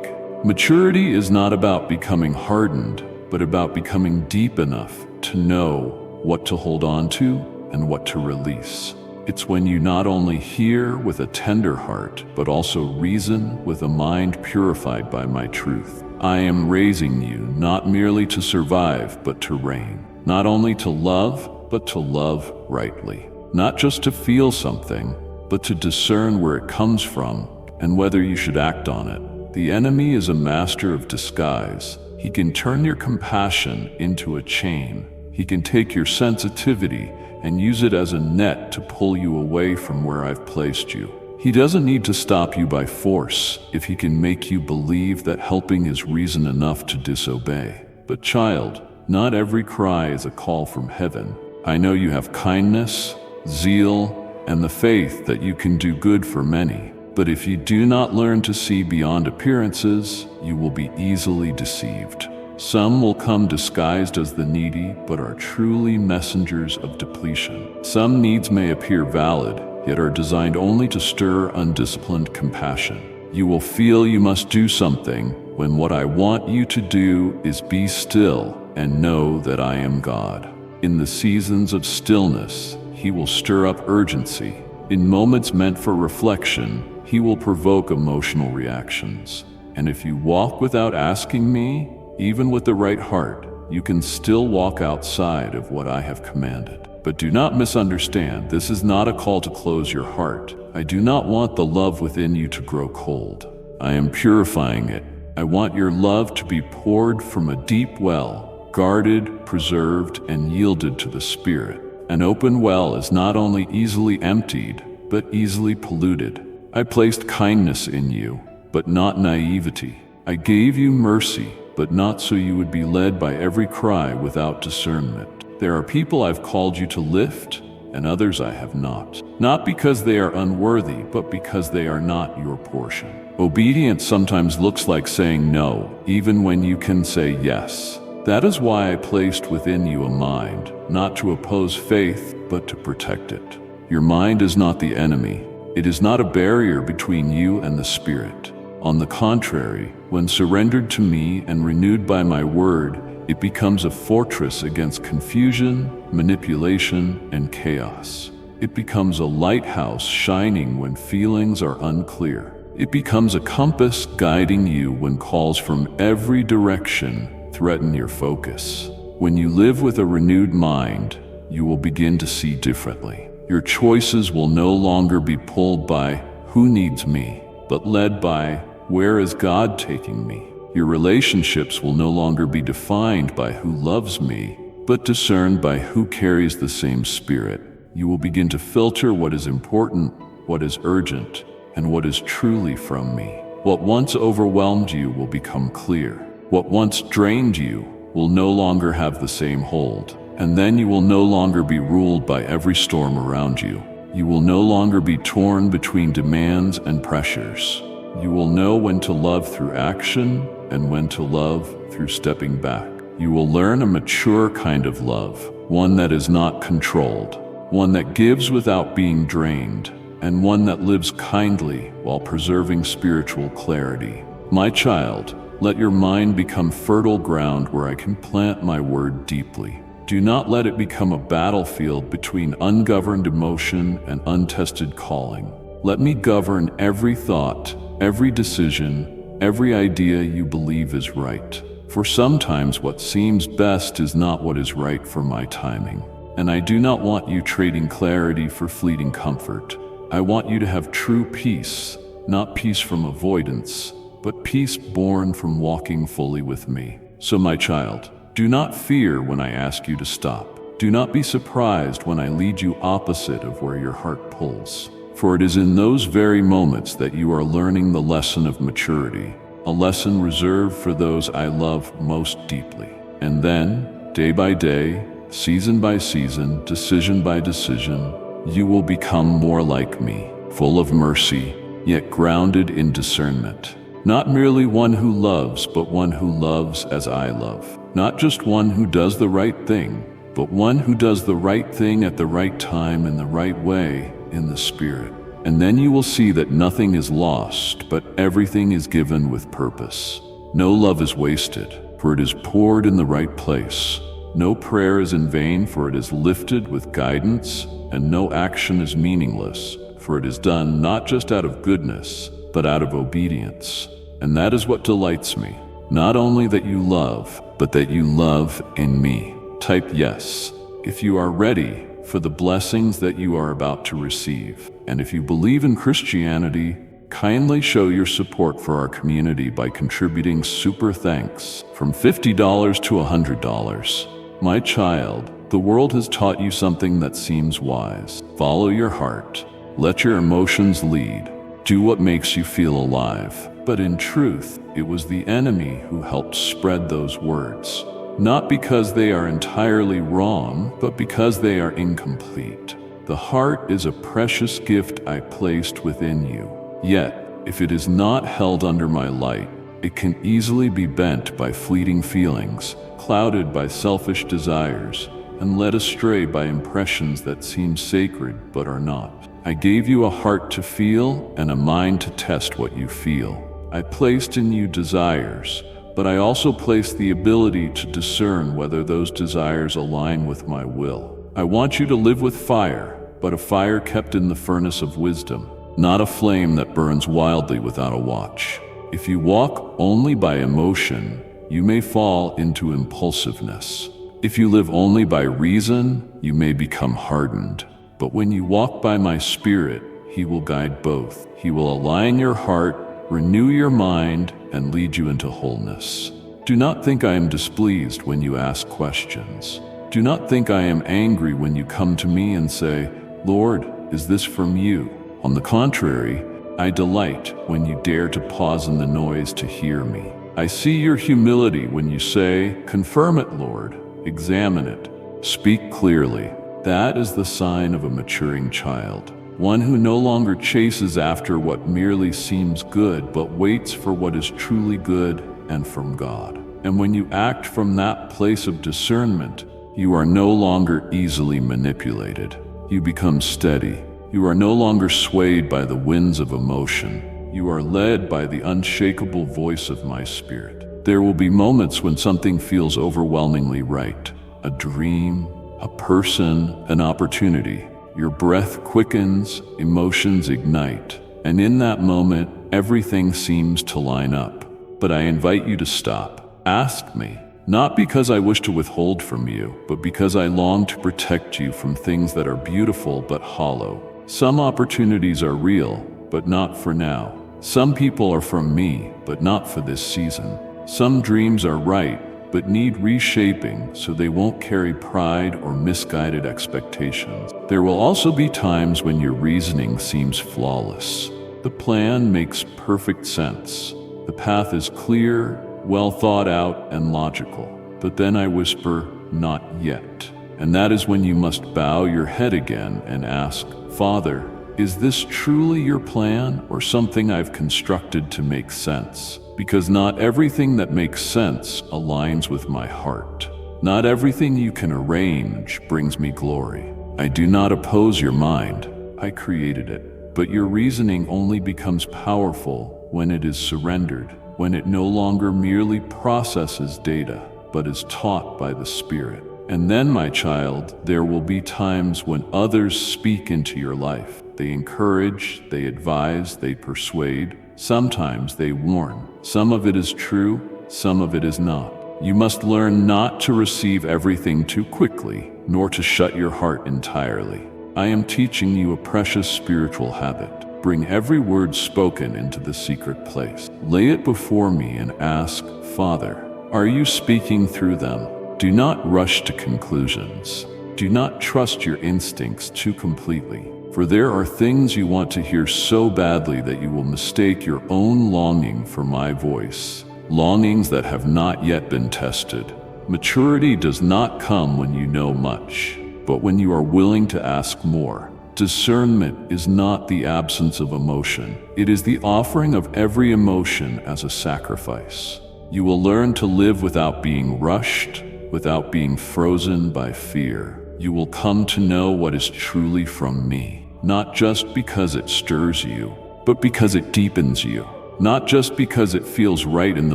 Maturity is not about becoming hardened, but about becoming deep enough to know what to hold on to and what to release. It's when you not only hear with a tender heart, but also reason with a mind purified by my truth. I am raising you not merely to survive, but to reign. Not only to love, but to love rightly. Not just to feel something, but to discern where it comes from and whether you should act on it. The enemy is a master of disguise. He can turn your compassion into a chain. He can take your sensitivity and use it as a net to pull you away from where I've placed you. He doesn't need to stop you by force if he can make you believe that helping is reason enough to disobey. But child, not every cry is a call from heaven. I know you have kindness, zeal, and the faith that you can do good for many. But if you do not learn to see beyond appearances, you will be easily deceived. Some will come disguised as the needy, but are truly messengers of depletion. Some needs may appear valid, yet are designed only to stir undisciplined compassion. You will feel you must do something, when what I want you to do is be still and know that I am God. In the seasons of stillness, He will stir up urgency. In moments meant for reflection, He will provoke emotional reactions. And if you walk without asking me, even with the right heart, you can still walk outside of what I have commanded. But do not misunderstand, this is not a call to close your heart. I do not want the love within you to grow cold. I am purifying it. I want your love to be poured from a deep well, guarded, preserved, and yielded to the Spirit. An open well is not only easily emptied, but easily polluted. I placed kindness in you, but not naivety. I gave you mercy, but not so you would be led by every cry without discernment. There are people I've called you to lift, and others I have not. Not because they are unworthy, but because they are not your portion. Obedience sometimes looks like saying no, even when you can say yes. That is why I placed within you a mind, not to oppose faith, but to protect it. Your mind is not the enemy. It is not a barrier between you and the Spirit. On the contrary, when surrendered to me and renewed by my word, it becomes a fortress against confusion, manipulation, and chaos. It becomes a lighthouse shining when feelings are unclear. It becomes a compass guiding you when calls from every direction threaten your focus. When you live with a renewed mind, you will begin to see differently. Your choices will no longer be pulled by who needs me, but led by where is God taking me. Your relationships will no longer be defined by who loves me, but discerned by who carries the same Spirit. You will begin to filter what is important, what is urgent, and what is truly from me. What once overwhelmed you will become clear. What once drained you will no longer have the same hold. And then you will no longer be ruled by every storm around you. You will no longer be torn between demands and pressures. You will know when to love through action and when to love through stepping back. You will learn a mature kind of love, one that is not controlled, one that gives without being drained, and one that lives kindly while preserving spiritual clarity. My child, let your mind become fertile ground where I can plant my word deeply. Do not let it become a battlefield between ungoverned emotion and untested calling. Let me govern every thought, every decision, every idea you believe is right. For sometimes what seems best is not what is right for my timing. And I do not want you trading clarity for fleeting comfort. I want you to have true peace, not peace from avoidance, but peace born from walking fully with me. So my child, do not fear when I ask you to stop. Do not be surprised when I lead you opposite of where your heart pulls. For it is in those very moments that you are learning the lesson of maturity. a lesson reserved for those I love most deeply. And then, day by day, season by season, decision by decision, you will become more like me, full of mercy, yet grounded in discernment. Not merely one who loves, but one who loves as I love. Not just one who does the right thing, but one who does the right thing at the right time in the right way, in the Spirit. And then you will see that nothing is lost, but everything is given with purpose. No love is wasted, for it is poured in the right place. No prayer is in vain, for it is lifted with guidance, and no action is meaningless, for it is done not just out of goodness, but out of obedience. And that is what delights me. Not only that you love, but that you love in me. Type yes if you are ready for the blessings that you are about to receive. And if you believe in Christianity, kindly show your support for our community by contributing super thanks from $50 to $100. My child, the world has taught you something that seems wise. Follow your heart. Let your emotions lead. Do what makes you feel alive. But in truth, it was the enemy who helped spread those words. Not because they are entirely wrong, but because they are incomplete. The heart is a precious gift I placed within you. Yet, if it is not held under my light, it can easily be bent by fleeting feelings, clouded by selfish desires, and led astray by impressions that seem sacred but are not. I gave you a heart to feel and a mind to test what you feel. I placed in you desires, but I also placed the ability to discern whether those desires align with my will. I want you to live with fire, but a fire kept in the furnace of wisdom, not a flame that burns wildly without a watch. If you walk only by emotion, you may fall into impulsiveness. If you live only by reason, you may become hardened. But when you walk by my Spirit, He will guide both. He will align your heart, renew your mind, and lead you into wholeness. Do not think I am displeased when you ask questions. Do not think I am angry when you come to me and say, Lord, is this from you? On the contrary, I delight when you dare to pause in the noise to hear me. I see your humility when you say, confirm it, Lord, examine it, speak clearly. That is the sign of a maturing child. One who no longer chases after what merely seems good, but waits for what is truly good and from God. And when you act from that place of discernment, you are no longer easily manipulated. You become steady. You are no longer swayed by the winds of emotion. You are led by the unshakable voice of my Spirit. There will be moments when something feels overwhelmingly right. A dream, a person, an opportunity. Your breath quickens, emotions ignite, and in that moment, everything seems to line up. But I invite you to stop. Ask me, not because I wish to withhold from you, but because I long to protect you from things that are beautiful but hollow. Some opportunities are real, but not for now. Some people are from me, but not for this season. Some dreams are right, but need reshaping so they won't carry pride or misguided expectations. There will also be times when your reasoning seems flawless. The plan makes perfect sense. The path is clear, well thought out, and logical. But then I whisper, not yet. And that is when you must bow your head again and ask, Father, is this truly your plan or something I've constructed to make sense? Because not everything that makes sense aligns with my heart. Not everything you can arrange brings me glory. I do not oppose your mind. I created it. But your reasoning only becomes powerful when it is surrendered, when it no longer merely processes data, but is taught by the Spirit. And then, my child, there will be times when others speak into your life. They encourage, they advise, they persuade. Sometimes they warn. Some of it is true, some of it is not. You must learn not to receive everything too quickly, nor to shut your heart entirely. I am teaching you a precious spiritual habit. Bring every word spoken into the secret place. Lay it before me and ask, Father, are you speaking through them? Do not rush to conclusions. Do not trust your instincts too completely. For there are things you want to hear so badly that you will mistake your own longing for my voice, longings that have not yet been tested. Maturity does not come when you know much, but when you are willing to ask more. Discernment is not the absence of emotion. It is the offering of every emotion as a sacrifice. You will learn to live without being rushed, without being frozen by fear. You will come to know what is truly from me, not just because it stirs you, but because it deepens you. Not just because it feels right in the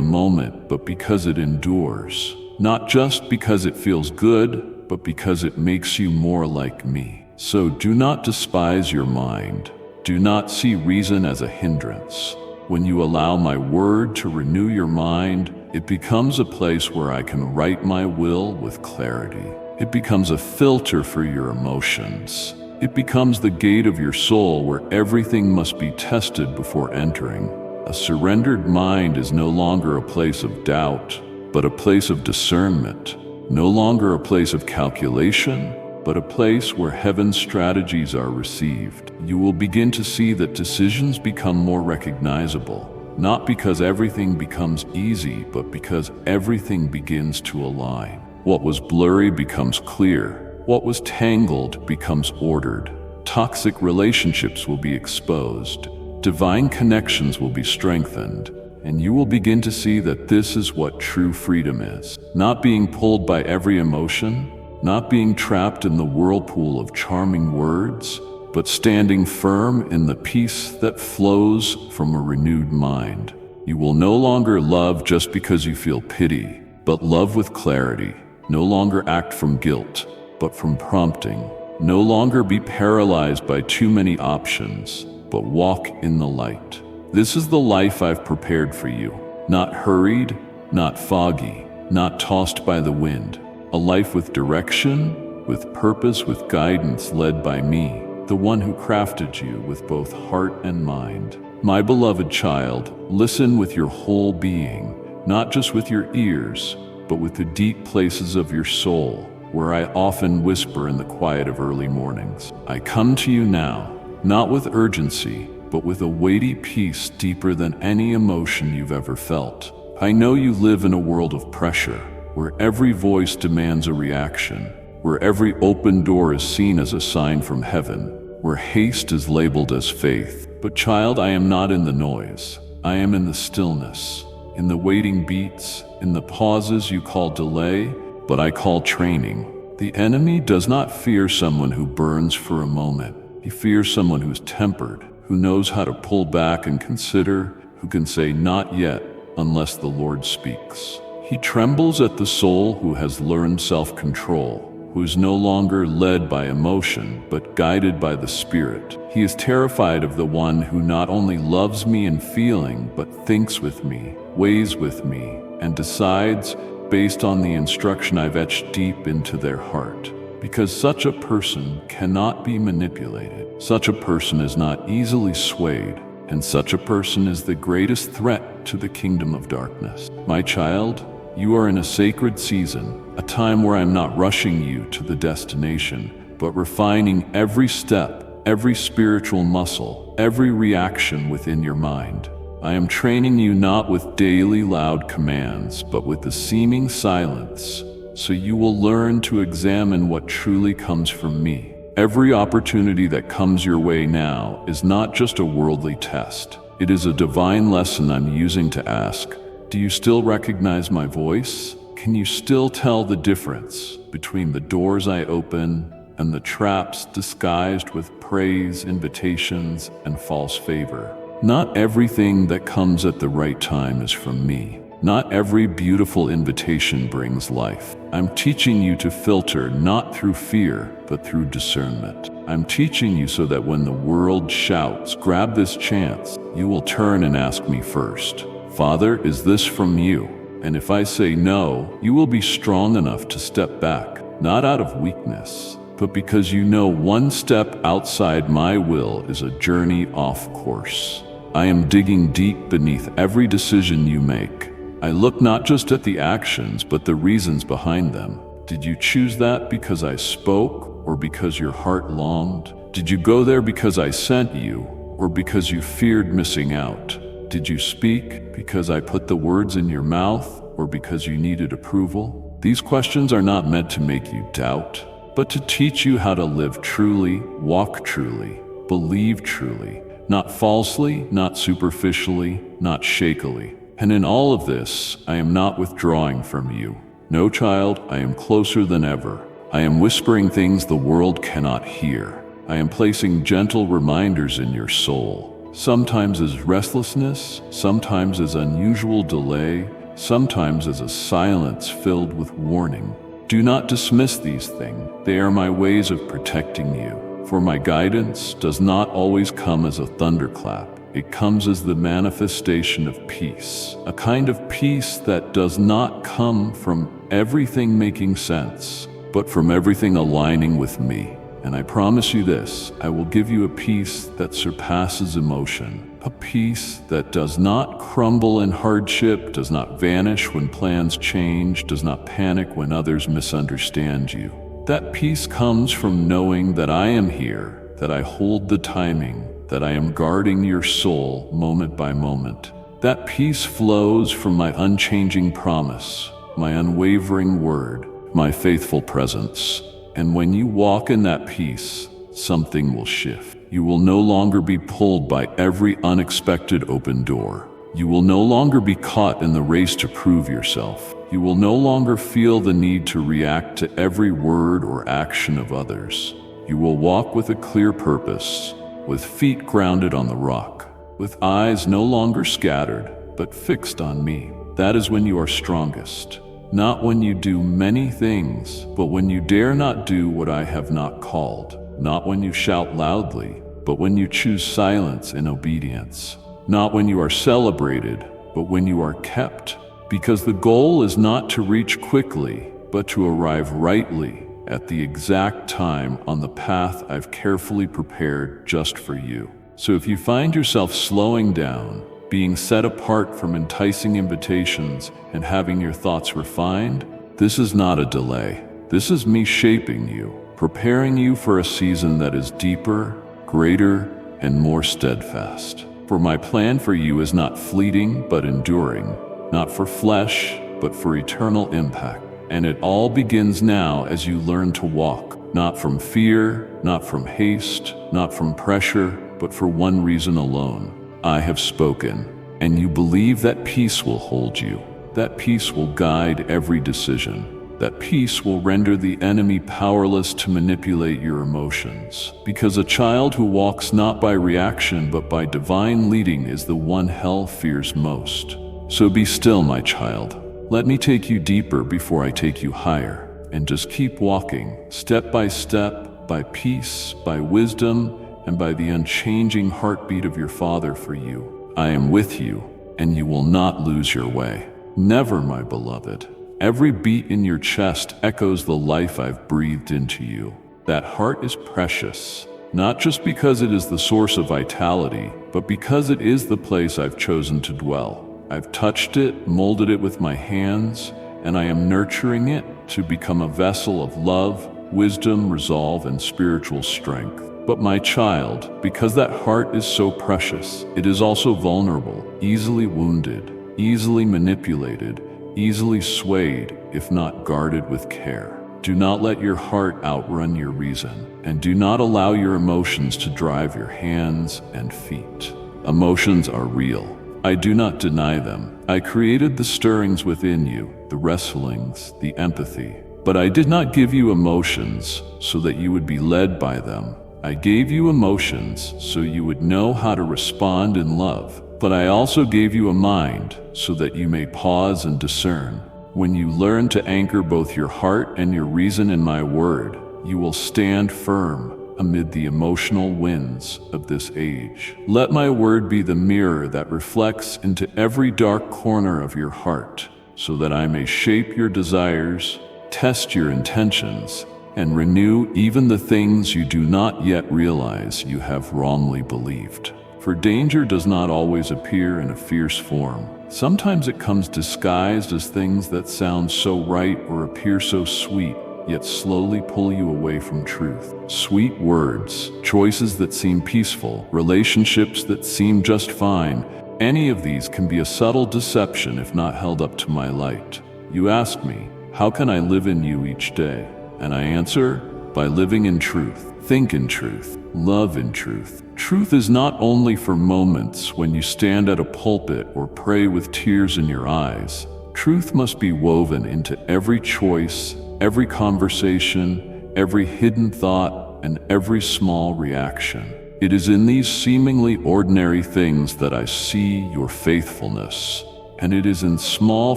moment, but because it endures. Not just because it feels good, but because it makes you more like me. So do not despise your mind. Do not see reason as a hindrance. When you allow my word to renew your mind, it becomes a place where I can write my will with clarity. It becomes a filter for your emotions. It becomes the gate of your soul where everything must be tested before entering. A surrendered mind is no longer a place of doubt, but a place of discernment. No longer a place of calculation, but a place where heaven's strategies are received. You will begin to see that decisions become more recognizable, not because everything becomes easy, but because everything begins to align. What was blurry becomes clear. What was tangled becomes ordered. Toxic relationships will be exposed. Divine connections will be strengthened. And you will begin to see that this is what true freedom is. Not being pulled by every emotion, not being trapped in the whirlpool of charming words, but standing firm in the peace that flows from a renewed mind. You will no longer love just because you feel pity, but love with clarity. No longer act from guilt, but from prompting. No longer be paralyzed by too many options, but walk in the light. This is the life I've prepared for you. Not hurried, not foggy, not tossed by the wind. A life with direction, with purpose, with guidance led by me, the one who crafted you with both heart and mind. My beloved child, listen with your whole being, not just with your ears, but with the deep places of your soul, where I often whisper in the quiet of early mornings. I come to you now, not with urgency, but with a weighty peace deeper than any emotion you've ever felt. I know you live in a world of pressure, where every voice demands a reaction, where every open door is seen as a sign from heaven, where haste is labeled as faith. But child, I am not in the noise. I am in the stillness, in the waiting beats, in the pauses you call delay, but I call training. The enemy does not fear someone who burns for a moment. He fears someone who's tempered, who knows how to pull back and consider, who can say not yet unless the Lord speaks. He trembles at the soul who has learned self-control, who is no longer led by emotion, but guided by the Spirit. He is terrified of the one who not only loves me in feeling, but thinks with me, weighs with me, and decides based on the instruction I've etched deep into their heart. Because such a person cannot be manipulated. Such a person is not easily swayed, and such a person is the greatest threat to the kingdom of darkness. My child, you are in a sacred season, a time where I'm not rushing you to the destination, but refining every step, every spiritual muscle, every reaction within your mind. I am training you not with daily loud commands, but with the seeming silence, so you will learn to examine what truly comes from me. Every opportunity that comes your way now is not just a worldly test. It is a divine lesson I'm using to ask, do you still recognize my voice? Can you still tell the difference between the doors I open and the traps disguised with praise, invitations, and false favor? Not everything that comes at the right time is from me. Not every beautiful invitation brings life. I'm teaching you to filter not through fear, but through discernment. I'm teaching you so that when the world shouts, grab this chance, you will turn and ask me first, Father, is this from you? And if I say no, you will be strong enough to step back, not out of weakness, but because you know one step outside my will is a journey off course. I am digging deep beneath every decision you make. I look not just at the actions, but the reasons behind them. Did you choose that because I spoke, or because your heart longed? Did you go there because I sent you, or because you feared missing out? Did you speak because I put the words in your mouth, or because you needed approval? These questions are not meant to make you doubt, but to teach you how to live truly, walk truly, believe truly, not falsely, not superficially, not shakily. And in all of this, I am not withdrawing from you. No, child, I am closer than ever. I am whispering things the world cannot hear. I am placing gentle reminders in your soul, sometimes as restlessness, sometimes as unusual delay, sometimes as a silence filled with warning. Do not dismiss these things. They are my ways of protecting you. For my guidance does not always come as a thunderclap. It comes as the manifestation of peace, a kind of peace that does not come from everything making sense, but from everything aligning with me. And I promise you this, I will give you a peace that surpasses emotion, a peace that does not crumble in hardship, does not vanish when plans change, does not panic when others misunderstand you. That peace comes from knowing that I am here, that I hold the timing, that I am guarding your soul moment by moment. That peace flows from my unchanging promise, my unwavering word, my faithful presence. And when you walk in that peace, something will shift. You will no longer be pulled by every unexpected open door. You will no longer be caught in the race to prove yourself. You will no longer feel the need to react to every word or action of others. You will walk with a clear purpose, with feet grounded on the rock, with eyes no longer scattered, but fixed on me. That is when you are strongest. Not when you do many things, but when you dare not do what I have not called. Not when you shout loudly, but when you choose silence in obedience. Not when you are celebrated, but when you are kept. Because the goal is not to reach quickly, but to arrive rightly at the exact time on the path I've carefully prepared just for you. So if you find yourself slowing down, being set apart from enticing invitations, and having your thoughts refined, this is not a delay. This is me shaping you, preparing you for a season that is deeper, greater, and more steadfast. For my plan for you is not fleeting but enduring, not for flesh but for eternal impact. And it all begins now as you learn to walk, not from fear, not from haste, not from pressure, but for one reason alone. I have spoken, and you believe that peace will hold you. That peace will guide every decision. That peace will render the enemy powerless to manipulate your emotions. Because a child who walks not by reaction but by divine leading is the one hell fears most. So be still, my child. Let me take you deeper before I take you higher. And just keep walking, step by step, by peace, by wisdom, and by the unchanging heartbeat of your Father for you. I am with you, and you will not lose your way. Never, my beloved. Every beat in your chest echoes the life I've breathed into you. That heart is precious, not just because it is the source of vitality, but because it is the place I've chosen to dwell. I've touched it, molded it with my hands, and I am nurturing it to become a vessel of love, wisdom, resolve, and spiritual strength. But my child, because that heart is so precious, it is also vulnerable, easily wounded, easily manipulated, easily swayed, if not guarded with care. Do not let your heart outrun your reason, and do not allow your emotions to drive your hands and feet. Emotions are real. I do not deny them. I created the stirrings within you, the wrestlings, the empathy. But I did not give you emotions so that you would be led by them. I gave you emotions so you would know how to respond in love. But I also gave you a mind so that you may pause and discern. When you learn to anchor both your heart and your reason in my word, you will stand firm amid the emotional winds of this age. Let my word be the mirror that reflects into every dark corner of your heart, so that I may shape your desires, test your intentions, and renew even the things you do not yet realize you have wrongly believed. For danger does not always appear in a fierce form. Sometimes it comes disguised as things that sound so right or appear so sweet, yet slowly pull you away from truth. Sweet words, choices that seem peaceful, relationships that seem just fine, any of these can be a subtle deception if not held up to my light. You ask me, how can I live in you each day? And I answer, by living in truth. Think in truth. Love in truth. Truth is not only for moments when you stand at a pulpit or pray with tears in your eyes. Truth must be woven into every choice, every conversation, every hidden thought, and every small reaction. It is in these seemingly ordinary things that I see your faithfulness, and it is in small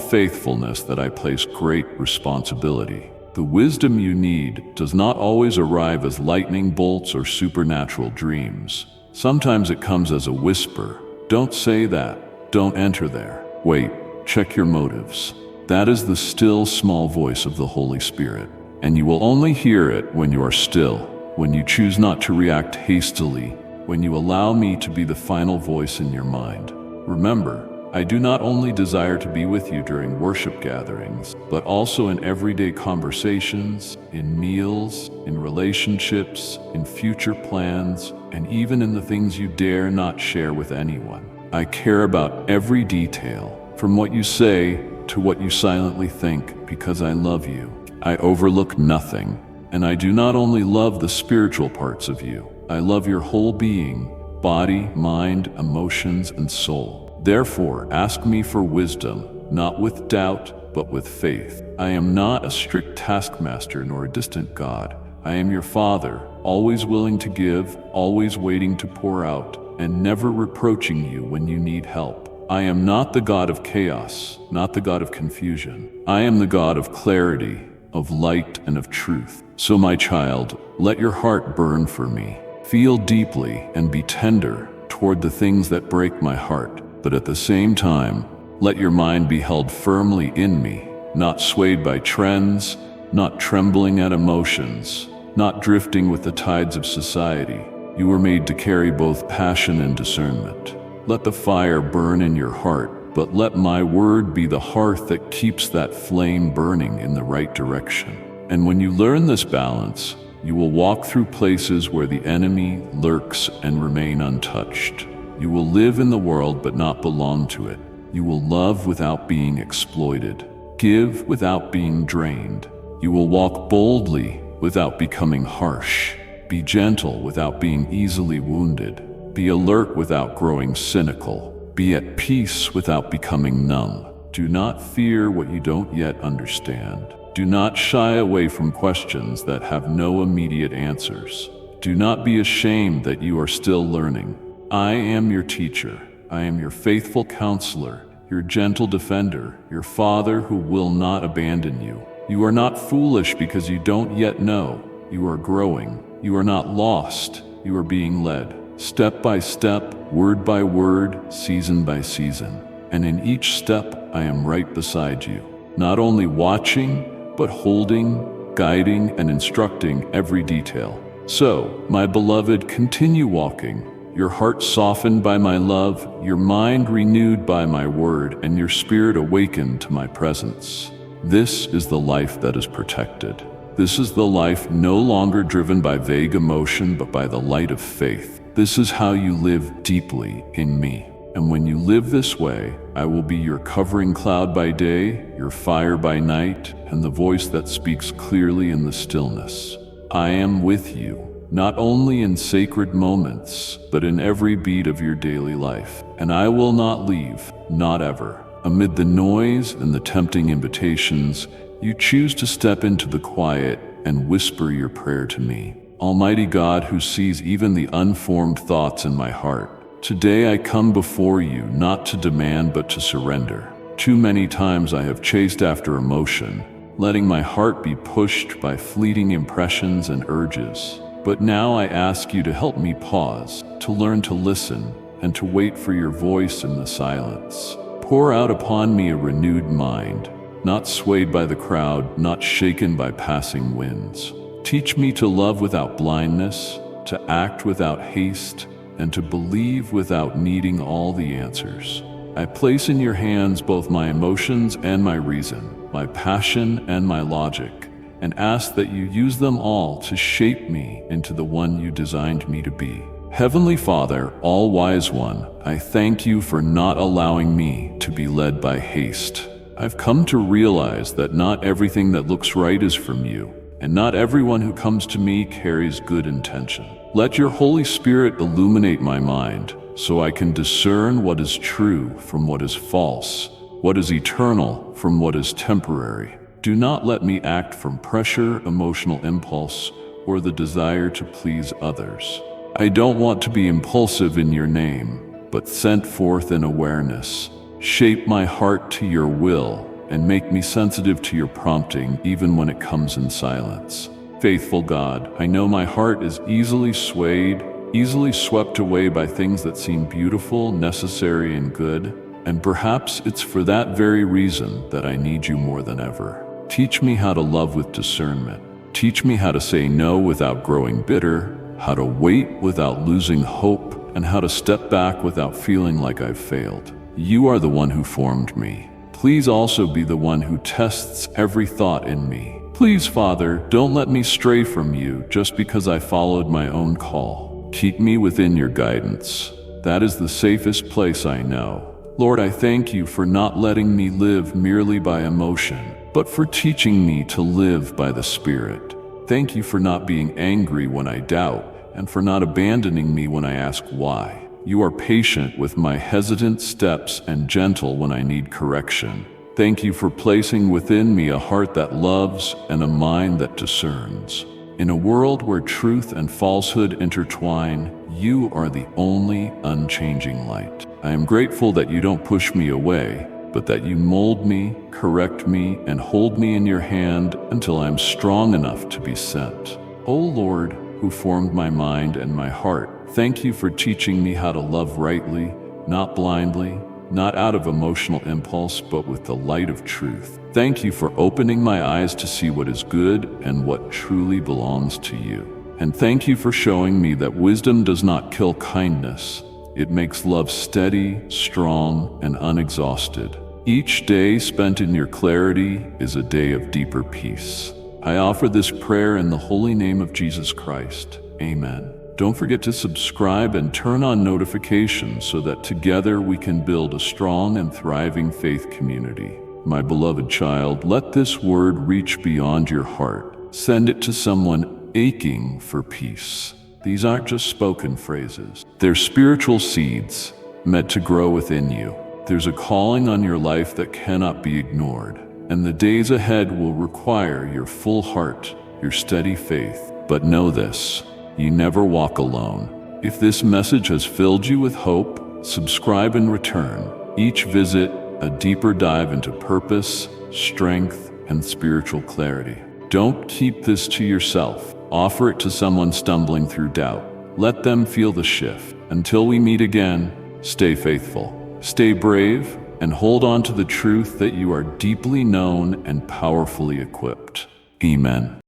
faithfulness that I place great responsibility. The wisdom you need does not always arrive as lightning bolts or supernatural dreams. Sometimes it comes as a whisper. Don't say that. Don't enter there. Wait, check your motives. That is the still small voice of the Holy Spirit, and you will only hear it when you are still, when you choose not to react hastily, when you allow me to be the final voice in your mind. Remember, I do not only desire to be with you during worship gatherings, but also in everyday conversations, in meals, in relationships, in future plans, and even in the things you dare not share with anyone. I care about every detail, from what you say to what you silently think, because I love you. I overlook nothing, and I do not only love the spiritual parts of you, I love your whole being, body, mind, emotions, and soul. Therefore, ask me for wisdom, not with doubt, but with faith. I am not a strict taskmaster nor a distant God. I am your Father, always willing to give, always waiting to pour out, and never reproaching you when you need help. I am not the God of chaos, not the God of confusion. I am the God of clarity, of light, and of truth. So, my child, let your heart burn for me. Feel deeply and be tender toward the things that break my heart. But at the same time, let your mind be held firmly in me, not swayed by trends, not trembling at emotions, not drifting with the tides of society. You were made to carry both passion and discernment. Let the fire burn in your heart, but let my word be the hearth that keeps that flame burning in the right direction. And when you learn this balance, you will walk through places where the enemy lurks and remain untouched. You will live in the world but not belong to it. You will love without being exploited, give without being drained. You will walk boldly without becoming harsh, be gentle without being easily wounded, be alert without growing cynical, be at peace without becoming numb. Do not fear what you don't yet understand. Do not shy away from questions that have no immediate answers. Do not be ashamed that you are still learning. I am your teacher. I am your faithful counselor, your gentle defender, your Father who will not abandon you. You are not foolish because you don't yet know. You are growing. You are not lost. You are being led, step by step, word by word, season by season. And in each step, I am right beside you, not only watching, but holding, guiding, and instructing every detail. So, my beloved, continue walking, your heart softened by my love, your mind renewed by my word, and your spirit awakened to my presence. This is the life that is protected. This is the life no longer driven by vague emotion, but by the light of faith. This is how you live deeply in me. And when you live this way, I will be your covering cloud by day, your fire by night, and the voice that speaks clearly in the stillness. I am with you, not only in sacred moments, but in every beat of your daily life. And I will not leave, not ever. Amid the noise and the tempting invitations, you choose to step into the quiet and whisper your prayer to me. Almighty God, who sees even the unformed thoughts in my heart, today I come before you not to demand but to surrender. Too many times I have chased after emotion, letting my heart be pushed by fleeting impressions and urges. But now I ask you to help me pause, to learn to listen, and to wait for your voice in the silence. Pour out upon me a renewed mind, not swayed by the crowd, not shaken by passing winds. Teach me to love without blindness, to act without haste, and to believe without needing all the answers. I place in your hands both my emotions and my reason, my passion and my logic, and ask that you use them all to shape me into the one you designed me to be. Heavenly Father, all-wise one, I thank you for not allowing me to be led by haste. I've come to realize that not everything that looks right is from you, and not everyone who comes to me carries good intention. Let your Holy Spirit illuminate my mind so I can discern what is true from what is false, what is eternal from what is temporary. Do not let me act from pressure, emotional impulse, or the desire to please others. I don't want to be impulsive in your name, but sent forth in awareness. Shape my heart to your will and make me sensitive to your prompting even when it comes in silence. Faithful God, I know my heart is easily swayed, easily swept away by things that seem beautiful, necessary, and good, and perhaps it's for that very reason that I need you more than ever. Teach me how to love with discernment. Teach me how to say no without growing bitter, how to wait without losing hope, and how to step back without feeling like I've failed. You are the one who formed me. Please also be the one who tests every thought in me. Please, Father, don't let me stray from you just because I followed my own call. Keep me within your guidance. That is the safest place I know. Lord, I thank you for not letting me live merely by emotion, but for teaching me to live by the Spirit. Thank you for not being angry when I doubt, and for not abandoning me when I ask why. You are patient with my hesitant steps and gentle when I need correction. Thank you for placing within me a heart that loves and a mind that discerns. In a world where truth and falsehood intertwine, you are the only unchanging light. I am grateful that you don't push me away, but that you mold me, correct me, and hold me in your hand until I am strong enough to be sent. O Lord, who formed my mind and my heart, thank you for teaching me how to love rightly, not blindly, not out of emotional impulse, but with the light of truth. Thank you for opening my eyes to see what is good and what truly belongs to you. And thank you for showing me that wisdom does not kill kindness. It makes love steady, strong, and unexhausted. Each day spent in your clarity is a day of deeper peace. I offer this prayer in the holy name of Jesus Christ. Amen. Don't forget to subscribe and turn on notifications so that together we can build a strong and thriving faith community. My beloved child, let this word reach beyond your heart. Send it to someone aching for peace. These aren't just spoken phrases. They're spiritual seeds meant to grow within you. There's a calling on your life that cannot be ignored, and the days ahead will require your full heart, your steady faith. But know this, you never walk alone. If this message has filled you with hope, subscribe and return. Each visit, a deeper dive into purpose, strength, and spiritual clarity. Don't keep this to yourself. Offer it to someone stumbling through doubt. Let them feel the shift. Until we meet again, stay faithful, stay brave, and hold on to the truth that you are deeply known and powerfully equipped. Amen.